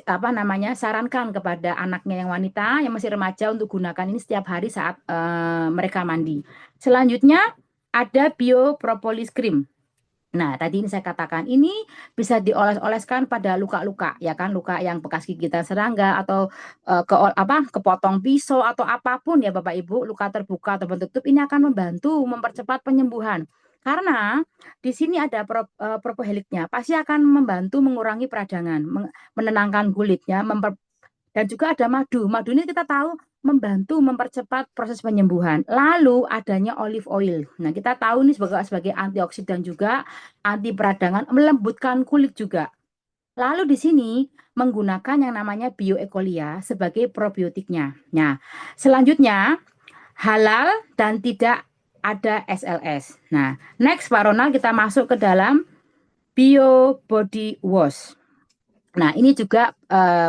apa namanya sarankan kepada anaknya yang wanita yang masih remaja untuk gunakan ini setiap hari saat mereka mandi. Selanjutnya ada biopropolis cream. Nah, tadi ini saya katakan ini bisa dioles-oleskan pada luka-luka, ya kan, luka yang bekas gigitan serangga atau kepotong pisau atau apapun ya Bapak Ibu, luka terbuka atau tertutup ini akan membantu mempercepat penyembuhan. Karena di sini ada propoheliknya, pasti akan membantu mengurangi peradangan, menenangkan kulitnya, dan juga ada madu. Madu ini kita tahu membantu mempercepat proses penyembuhan. Lalu adanya olive oil. Nah, kita tahu ini sebagai antioksidan juga, anti peradangan, melembutkan kulit juga. Lalu di sini menggunakan yang namanya bioekolia sebagai probiotiknya. Nah, selanjutnya halal dan tidak ada SLS. Nah, next Pak Ronald kita masuk ke dalam bio body wash. Nah, ini juga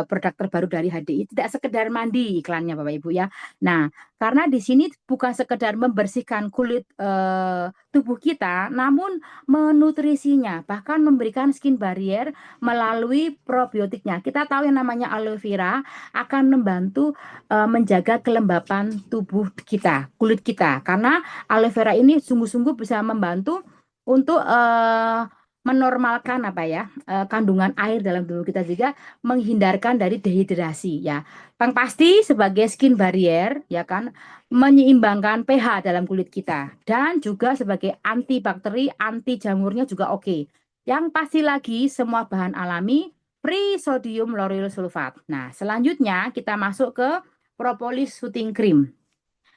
produk terbaru dari HDI, tidak sekedar mandi iklannya Bapak Ibu ya. Nah, karena di sini bukan sekedar membersihkan kulit tubuh kita, namun menutrisinya, bahkan memberikan skin barrier melalui probiotiknya. Kita tahu yang namanya aloe vera akan membantu menjaga kelembapan tubuh kita, kulit kita. Karena aloe vera ini sungguh-sungguh bisa membantu untuk menormalkan apa ya kandungan air dalam tubuh kita, juga menghindarkan dari dehidrasi ya. Yang pasti sebagai skin barrier ya kan, menyeimbangkan pH dalam kulit kita dan juga sebagai anti bakteri, anti jamurnya juga oke. Yang pasti lagi semua bahan alami, free sodium lauryl sulfat. Nah, selanjutnya kita masuk ke propolis shooting cream.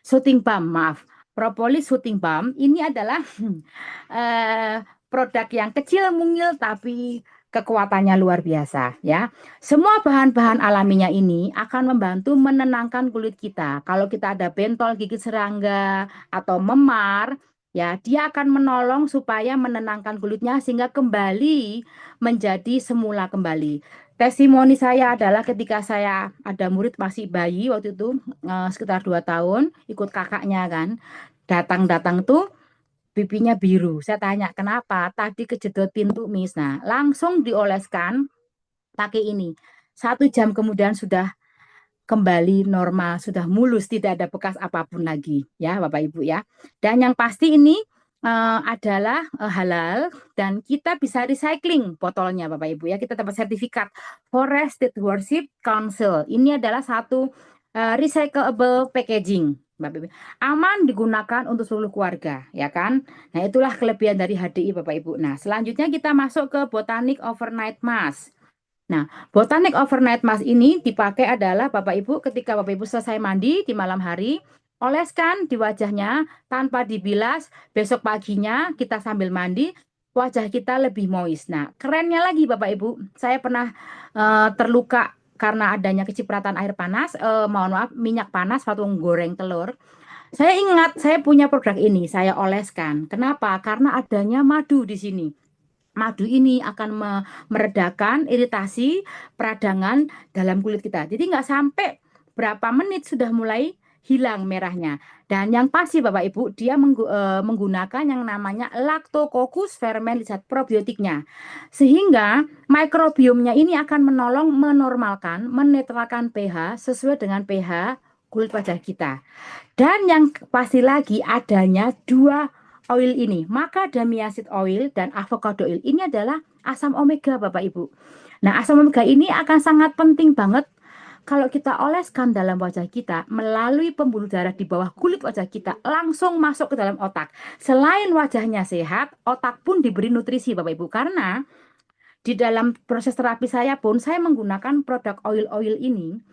Shooting balm, maaf. Propolis shooting balm ini adalah produk yang kecil mungil tapi kekuatannya luar biasa ya. Semua bahan-bahan alaminya ini akan membantu menenangkan kulit kita. Kalau kita ada bentol, gigit serangga atau memar, ya dia akan menolong supaya menenangkan kulitnya sehingga kembali menjadi semula kembali. Testimoni saya adalah ketika saya ada murid masih bayi waktu itu sekitar 2 tahun ikut kakaknya kan datang-datang tuh pipinya biru. Saya tanya kenapa? Tadi kejedot pintu Miss. Nah, langsung dioleskan pakai ini. 1 jam kemudian sudah kembali normal, sudah mulus, tidak ada bekas apapun lagi, ya Bapak Ibu ya. Dan yang pasti ini adalah halal dan kita bisa recycling botolnya Bapak Ibu ya. Kita dapat sertifikat Forest Stewardship Council. Ini adalah satu recyclable packaging. Bapak Ibu. Aman digunakan untuk seluruh keluarga, ya kan? Nah, itulah kelebihan dari HDI Bapak Ibu. Nah, selanjutnya kita masuk ke Botanic Overnight Mask. Nah, Botanic Overnight Mask ini dipakai adalah Bapak Ibu ketika Bapak Ibu selesai mandi di malam hari, oleskan di wajahnya tanpa dibilas, besok paginya kita sambil mandi, wajah kita lebih moist. Nah, kerennya lagi Bapak Ibu, saya pernah terluka karena adanya kecipratan air panas, mohon maaf, minyak panas waktu goreng telur. Saya ingat saya punya produk ini, saya oleskan. Kenapa? Karena adanya madu di sini. Madu ini akan meredakan iritasi peradangan dalam kulit kita. Jadi nggak sampai berapa menit sudah mulai hilang merahnya. Dan yang pasti Bapak Ibu, dia menggunakan yang namanya Lactococcus ferment probiotiknya. Sehingga mikrobiomnya ini akan menolong menormalkan, menetralkan pH sesuai dengan pH kulit wajah kita. Dan yang pasti lagi adanya dua oil ini, macadamia seed oil dan avocado oil. Ini adalah asam omega Bapak Ibu. Nah, asam omega ini akan sangat penting banget kalau kita oleskan dalam wajah kita melalui pembuluh darah di bawah kulit wajah kita langsung masuk ke dalam otak. Selain wajahnya sehat, otak pun diberi nutrisi Bapak Ibu karena di dalam proses terapi saya pun saya menggunakan produk oil-oil ini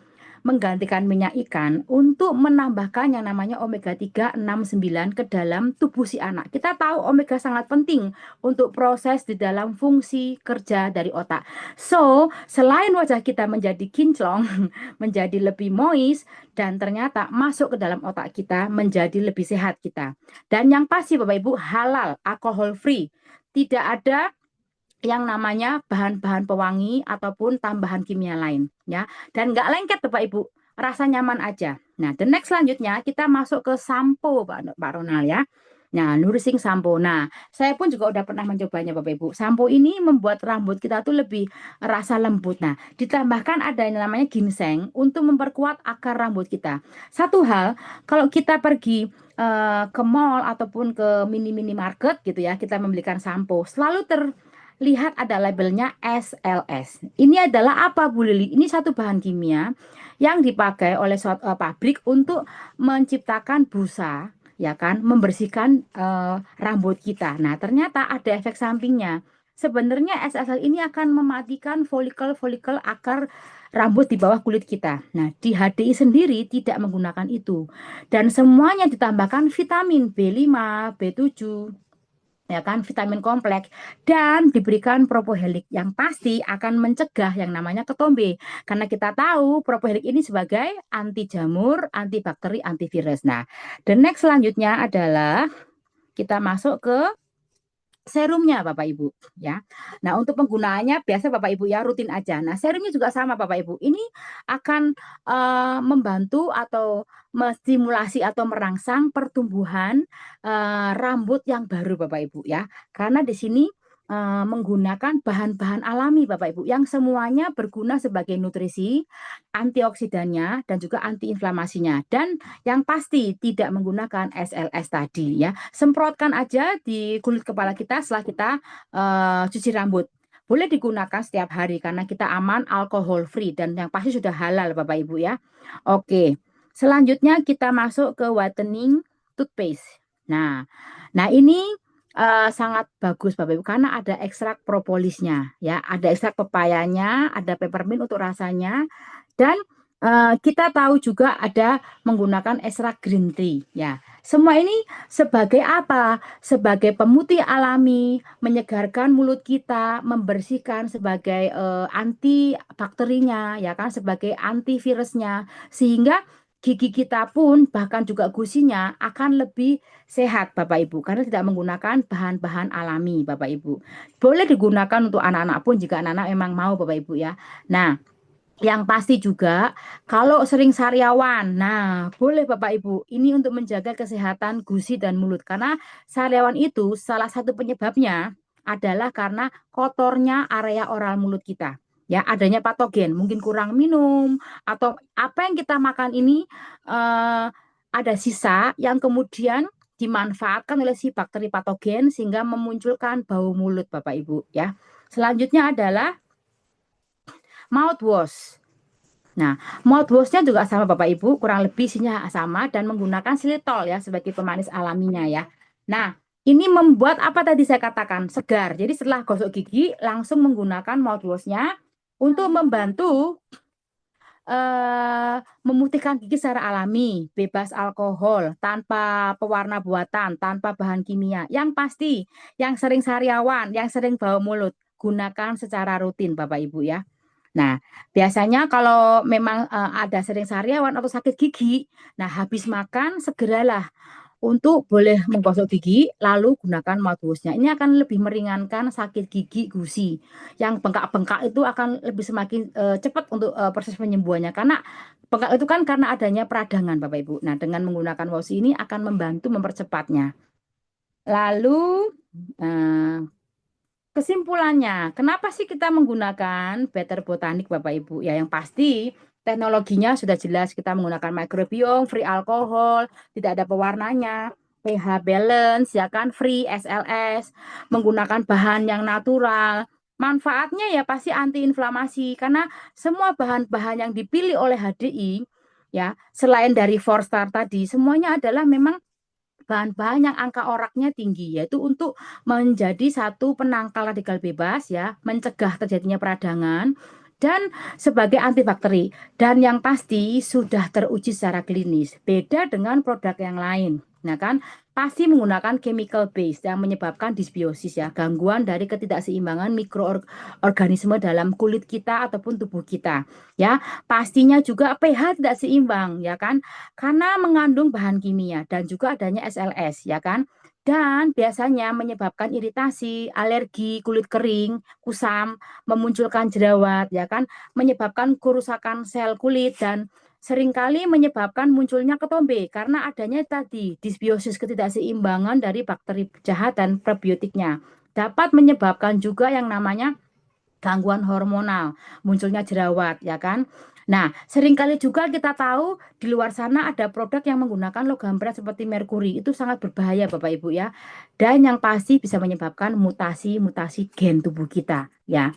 menggantikan minyak ikan untuk menambahkan yang namanya omega 3, 6, 9 ke dalam tubuh si anak. Kita tahu omega sangat penting untuk proses di dalam fungsi kerja dari otak. So, selain wajah kita menjadi kinclong, menjadi lebih moist, dan ternyata masuk ke dalam otak kita menjadi lebih sehat kita. Dan yang pasti Bapak Ibu halal, alcohol free. Tidak ada yang namanya bahan-bahan pewangi ataupun tambahan kimia lain ya dan nggak lengket Bapak Ibu, rasa nyaman aja. Nah, the next selanjutnya kita masuk ke sampo Pak Ronald ya. Nah, nourishing sampo. Nah, saya pun juga udah pernah mencobanya Bapak Ibu. Sampo ini membuat rambut kita tuh lebih rasa lembut. Nah, ditambahkan ada yang namanya ginseng untuk memperkuat akar rambut kita. Satu hal, kalau kita pergi ke mall ataupun ke mini-mini market gitu ya, kita membelikan sampo, selalu lihat ada labelnya SLS. Ini adalah apa Bu Lili? Ini satu bahan kimia yang dipakai oleh pabrik untuk menciptakan busa, ya kan, membersihkan rambut kita. Nah, ternyata ada efek sampingnya. Sebenarnya SLS ini akan mematikan folikel-folikel akar rambut di bawah kulit kita. Nah, di HDI sendiri tidak menggunakan itu. Dan semuanya ditambahkan vitamin B5, B7, ya kan, vitamin kompleks dan diberikan propohelik yang pasti akan mencegah yang namanya ketombe karena kita tahu propohelik ini sebagai anti jamur, antibakteri, antivirus. Nah, the next selanjutnya adalah kita masuk ke serumnya Bapak Ibu ya. Nah, untuk penggunaannya biasa Bapak Ibu ya rutin aja. Nah, serumnya juga sama Bapak Ibu. Ini akan membantu atau menstimulasi atau merangsang pertumbuhan rambut yang baru Bapak Ibu ya. Karena di sini menggunakan bahan-bahan alami Bapak Ibu yang semuanya berguna sebagai nutrisi, antioksidannya dan juga antiinflamasinya. Dan yang pasti tidak menggunakan SLS tadi ya. Semprotkan aja di kulit kepala kita setelah kita cuci rambut. Boleh digunakan setiap hari karena kita aman, alkohol free dan yang pasti sudah halal Bapak Ibu ya. Oke. Selanjutnya kita masuk ke whitening toothpaste. Nah, ini sangat bagus Bapak Ibu karena ada ekstrak propolisnya ya, ada ekstrak pepayanya, ada peppermint untuk rasanya dan kita tahu juga ada menggunakan ekstrak green tea ya. Semua ini sebagai apa? Sebagai pemutih alami, menyegarkan mulut kita, membersihkan sebagai antibakterinya ya kan, sebagai antivirusnya sehingga gigi kita pun bahkan juga gusinya akan lebih sehat Bapak Ibu karena tidak menggunakan bahan-bahan alami Bapak Ibu. Boleh digunakan untuk anak-anak pun jika anak-anak memang mau Bapak Ibu ya. Nah, yang pasti juga kalau sering sariawan, nah boleh Bapak Ibu, ini untuk menjaga kesehatan gusi dan mulut karena sariawan itu salah satu penyebabnya adalah karena kotornya area oral mulut kita. Ya, adanya patogen, mungkin kurang minum atau apa yang kita makan ini ada sisa yang kemudian dimanfaatkan oleh si bakteri patogen sehingga memunculkan bau mulut Bapak Ibu ya. Selanjutnya adalah mouthwash. Nah, mouthwash-nya juga sama Bapak Ibu, kurang lebih isinya sama dan menggunakan xylitol ya sebagai pemanis alaminya ya. Nah, ini membuat apa tadi saya katakan segar. Jadi setelah gosok gigi langsung menggunakan mouthwash-nya untuk membantu memutihkan gigi secara alami, bebas alkohol, tanpa pewarna buatan, tanpa bahan kimia. Yang pasti, yang sering sariawan, yang sering bau mulut, gunakan secara rutin Bapak Ibu ya. Nah, biasanya kalau memang ada sering sariawan atau sakit gigi, nah habis makan segeralah untuk boleh menggosok gigi, lalu gunakan mouthwash-nya. Ini akan lebih meringankan sakit gigi gusi. Yang bengkak-bengkak itu akan lebih semakin cepat untuk proses penyembuhannya. Karena bengkak itu kan karena adanya peradangan, Bapak Ibu. Nah, dengan menggunakan wash ini akan membantu mempercepatnya. Lalu, eh, kesimpulannya, kenapa sih kita menggunakan Better Botanic, Bapak Ibu? Ya, yang pasti teknologinya sudah jelas kita menggunakan microbiome, free alkohol, tidak ada pewarnanya, pH balance, ya kan, free SLS, menggunakan bahan yang natural. Manfaatnya ya pasti antiinflamasi karena semua bahan-bahan yang dipilih oleh HDI ya, selain dari 4 star tadi, semuanya adalah memang bahan-bahan yang angka oraknya tinggi, yaitu untuk menjadi satu penangkal radikal bebas ya, mencegah terjadinya peradangan dan sebagai antibakteri. Dan yang pasti sudah teruji secara klinis, beda dengan produk yang lain. Nah kan, pasti menggunakan chemical base yang menyebabkan disbiosis ya, gangguan dari ketidakseimbangan mikroorganisme dalam kulit kita ataupun tubuh kita. Ya, pastinya juga pH tidak seimbang ya kan, karena mengandung bahan kimia dan juga adanya SLS ya kan. Dan biasanya menyebabkan iritasi, alergi, kulit kering, kusam, memunculkan jerawat ya kan, menyebabkan kerusakan sel kulit dan seringkali menyebabkan munculnya ketombe karena adanya tadi disbiosis, ketidakseimbangan dari bakteri jahat dan prebiotiknya. Dapat menyebabkan juga yang namanya gangguan hormonal, munculnya jerawat, ya kan? Nah, seringkali juga kita tahu di luar sana ada produk yang menggunakan logam berat seperti merkuri. Itu sangat berbahaya, Bapak Ibu ya. Dan yang pasti bisa menyebabkan mutasi-mutasi gen tubuh kita, ya.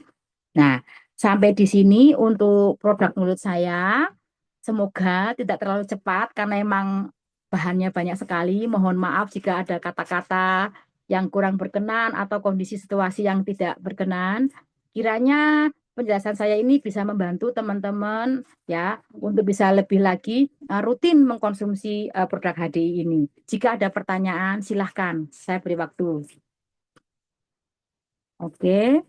Nah, sampai di sini untuk produk mulut saya. Semoga tidak terlalu cepat karena emang bahannya banyak sekali. Mohon maaf jika ada kata-kata yang kurang berkenan atau kondisi situasi yang tidak berkenan. Kiranya penjelasan saya ini bisa membantu teman-teman ya untuk bisa lebih lagi rutin mengkonsumsi produk HDI ini. Jika ada pertanyaan, silahkan saya beri waktu. Oke.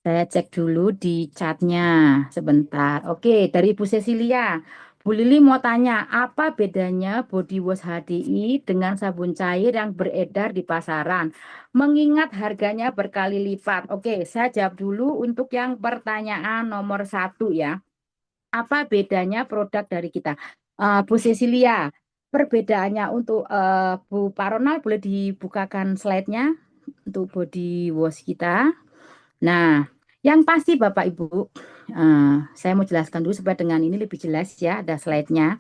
Saya cek dulu di chatnya sebentar. Oke, dari Ibu Cecilia. Bu Lili mau tanya, apa bedanya body wash HDI dengan sabun cair yang beredar di pasaran? Mengingat harganya berkali lipat. Oke, saya jawab dulu untuk yang pertanyaan nomor 1 ya. Apa bedanya produk dari kita? Bu Cecilia, perbedaannya untuk Bu Paronal boleh dibukakan slide-nya untuk body wash kita. Nah, yang pasti Bapak Ibu, saya mau jelaskan dulu supaya dengan ini lebih jelas ya, ada slide-nya.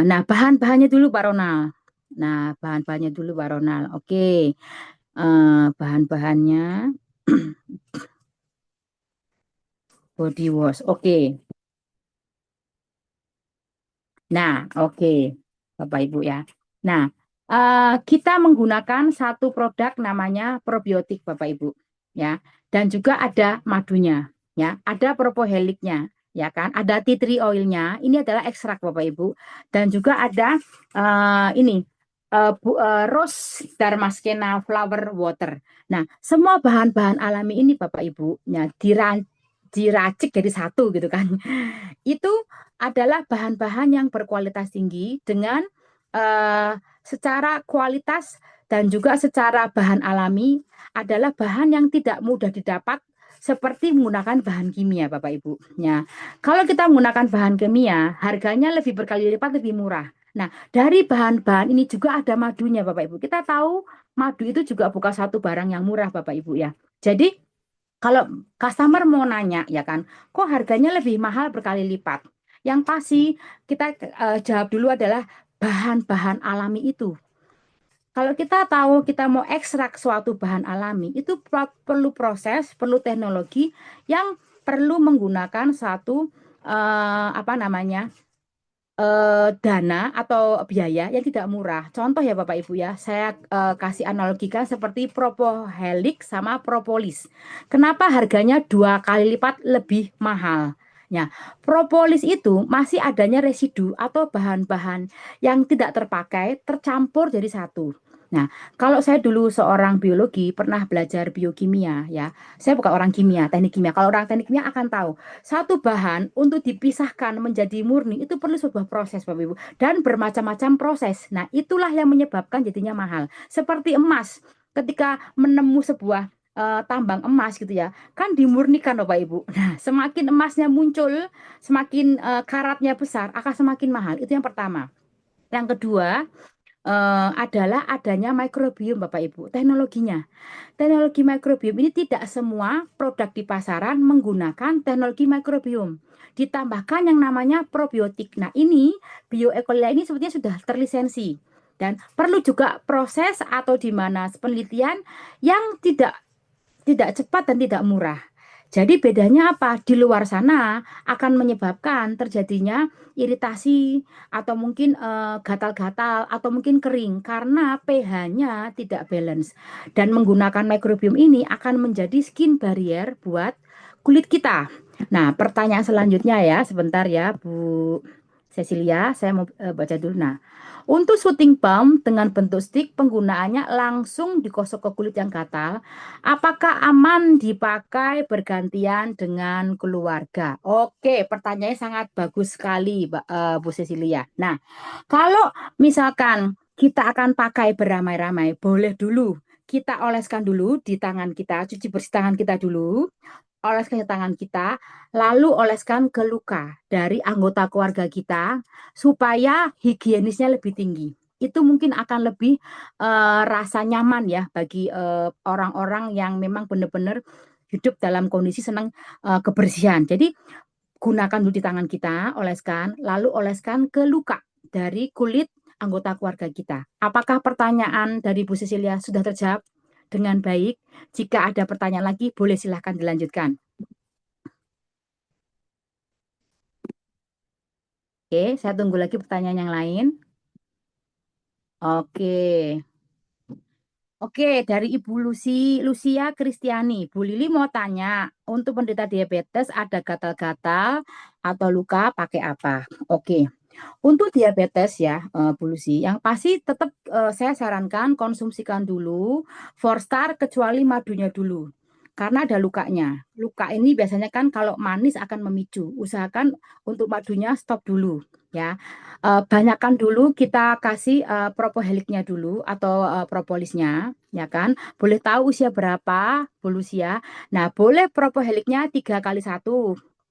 Nah, bahan-bahannya dulu Pak Ronald. Nah, bahan-bahannya dulu Pak Ronald. Oke, bahan-bahannya body wash. Oke. Nah, oke, Bapak Ibu ya. Nah, Kita menggunakan satu produk namanya probiotik Bapak Ibu, ya. Dan juga ada madunya, ya. Ada propoheliknya, ya kan. Ada tea tree oilnya. Ini adalah ekstrak Bapak Ibu. Dan juga ada ini rose Dharmaskena flower water. Nah, semua bahan-bahan alami ini Bapak Ibu, ya, diracik jadi satu gitu kan. Itu adalah bahan-bahan yang berkualitas tinggi dengan eh, secara kualitas dan juga secara bahan alami adalah bahan yang tidak mudah didapat seperti menggunakan bahan kimia, Bapak Ibu. Ya, kalau kita menggunakan bahan kimia, harganya lebih berkali lipat lebih murah. Nah, dari bahan-bahan ini juga ada madunya, Bapak Ibu. Kita tahu madu itu juga bukan satu barang yang murah, Bapak Ibu ya. Jadi, kalau customer mau nanya, ya kan, kok harganya lebih mahal berkali lipat? Yang pasti kita jawab dulu adalah bahan-bahan alami itu. Kalau kita tahu kita mau ekstrak suatu bahan alami, itu perlu proses, perlu teknologi yang perlu menggunakan satu apa namanya dana atau biaya yang tidak murah. Contoh ya Bapak Ibu ya, saya kasih analogikan seperti propohelik sama propolis. Kenapa harganya 2 kali lipat lebih mahal? Ya, propolis itu masih adanya residu atau bahan-bahan yang tidak terpakai tercampur jadi satu. Nah, kalau saya dulu seorang biologi pernah belajar biokimia ya. Saya bukan orang kimia, teknik kimia. Kalau orang teknik kimia akan tahu satu bahan untuk dipisahkan menjadi murni itu perlu sebuah proses Bapak Ibu dan bermacam-macam proses. Nah, itulah yang menyebabkan jadinya mahal. Seperti emas, ketika menemu sebuah tambang emas gitu ya, kan dimurnikan Bapak Ibu. Nah, semakin emasnya muncul, semakin karatnya besar, akan semakin mahal. Itu yang pertama. Yang kedua, adalah adanya microbiome Bapak Ibu, teknologinya. Teknologi microbiome ini tidak semua produk di pasaran menggunakan teknologi microbiome. Ditambahkan yang namanya probiotik. Nah, ini bioekolia ini sebetulnya sudah terlisensi dan perlu juga proses atau di mana penelitian yang tidak cepat dan tidak murah. Jadi bedanya apa? Di luar sana akan menyebabkan terjadinya iritasi atau mungkin gatal-gatal atau mungkin kering karena pH-nya tidak balance. Dan menggunakan microbiome ini akan menjadi skin barrier buat kulit kita. Nah, pertanyaan selanjutnya ya, sebentar ya Bu Cecilia, saya mau baca dulu. Nah, untuk shooting pump dengan bentuk stick penggunaannya langsung digosok ke kulit yang gatal. Apakah aman dipakai bergantian dengan keluarga? Oke, pertanyaannya sangat bagus sekali, Bu Cecilia. Nah, kalau misalkan kita akan pakai beramai-ramai, boleh dulu kita oleskan dulu di tangan kita, cuci bersih tangan kita dulu, oleskan ke tangan kita, lalu oleskan ke luka dari anggota keluarga kita supaya higienisnya lebih tinggi. Itu mungkin akan lebih rasa nyaman ya bagi orang-orang yang memang benar-benar hidup dalam kondisi senang kebersihan. Jadi gunakan dulu di tangan kita, oleskan, lalu oleskan ke luka dari kulit anggota keluarga kita. Apakah pertanyaan dari Bu Cecilia sudah terjawab dengan baik? Jika ada pertanyaan lagi, boleh silahkan dilanjutkan. Oke, saya tunggu lagi pertanyaan yang lain. Oke. Oke, dari Ibu Lucia Kristiani. Bu Lili mau tanya, untuk penderita diabetes ada gatal-gatal atau luka pakai apa? Oke. Untuk diabetes ya, Bu Lucy, yang pasti tetap saya sarankan konsumsikan dulu Forstar kecuali madunya dulu. Karena ada lukanya. Luka ini biasanya kan kalau manis akan memicu. Usahakan untuk madunya stop dulu ya. Banyakkan dulu kita kasih propoheliknya dulu atau propolisnya ya kan. Boleh tahu usia berapa Bu Lucia. Nah, boleh propoheliknya 3 kali 1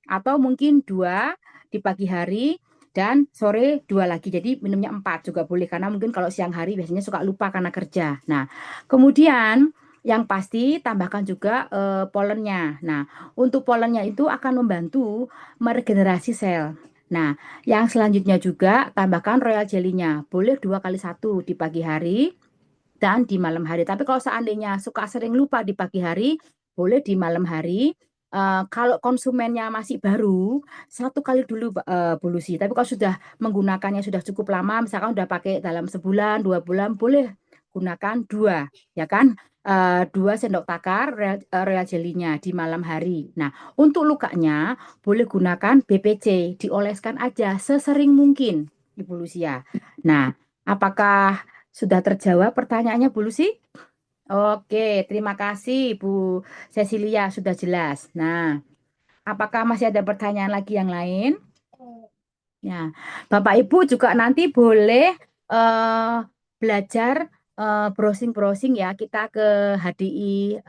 atau mungkin 2 di pagi hari dan sore 2 lagi. Jadi minumnya 4 juga boleh karena mungkin kalau siang hari biasanya suka lupa karena kerja. Nah, kemudian yang pasti tambahkan juga polennya. Nah, untuk polennya itu akan membantu meregenerasi sel. Nah, yang selanjutnya juga tambahkan royal jelly-nya. Boleh 2 kali 1 di pagi hari dan di malam hari. Tapi kalau seandainya suka sering lupa di pagi hari, boleh di malam hari Kalau konsumennya masih baru, satu kali dulu Bu Lucy. Tapi kalau sudah menggunakannya sudah cukup lama, misalkan udah pakai dalam sebulan, 2 bulan, boleh gunakan dua, ya kan? 2 sendok takar real jelinya di malam hari. Nah, untuk lukanya boleh gunakan BPC, dioleskan aja sesering mungkin, Ibu Lucia. Nah, apakah sudah terjawab pertanyaannya, Bu Lucy? Oke, terima kasih Bu Cecilia, sudah jelas. Nah, apakah masih ada pertanyaan lagi yang lain? Ya, Bapak Ibu juga nanti boleh belajar browsing-browsing ya kita ke HDI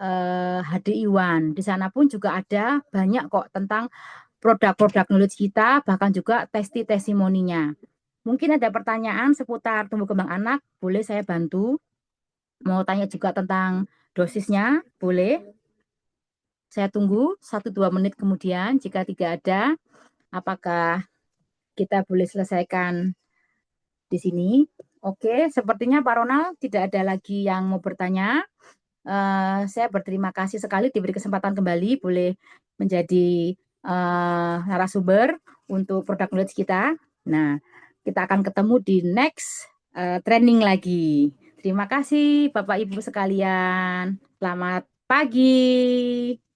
HDI One. Di sana pun juga ada banyak kok tentang produk-produk knowledge kita, bahkan juga testimoninya. Mungkin ada pertanyaan seputar tumbuh kembang anak, boleh saya bantu. Mau tanya juga tentang dosisnya, boleh. Saya tunggu 1-2 menit kemudian. Jika tidak ada, apakah kita boleh selesaikan di sini? Oke, sepertinya Pak Ronald tidak ada lagi yang mau bertanya. Saya berterima kasih sekali diberi kesempatan kembali, boleh menjadi narasumber untuk produk knowledge kita. Nah, kita akan ketemu di next training lagi. Terima kasih Bapak Ibu sekalian. Selamat pagi.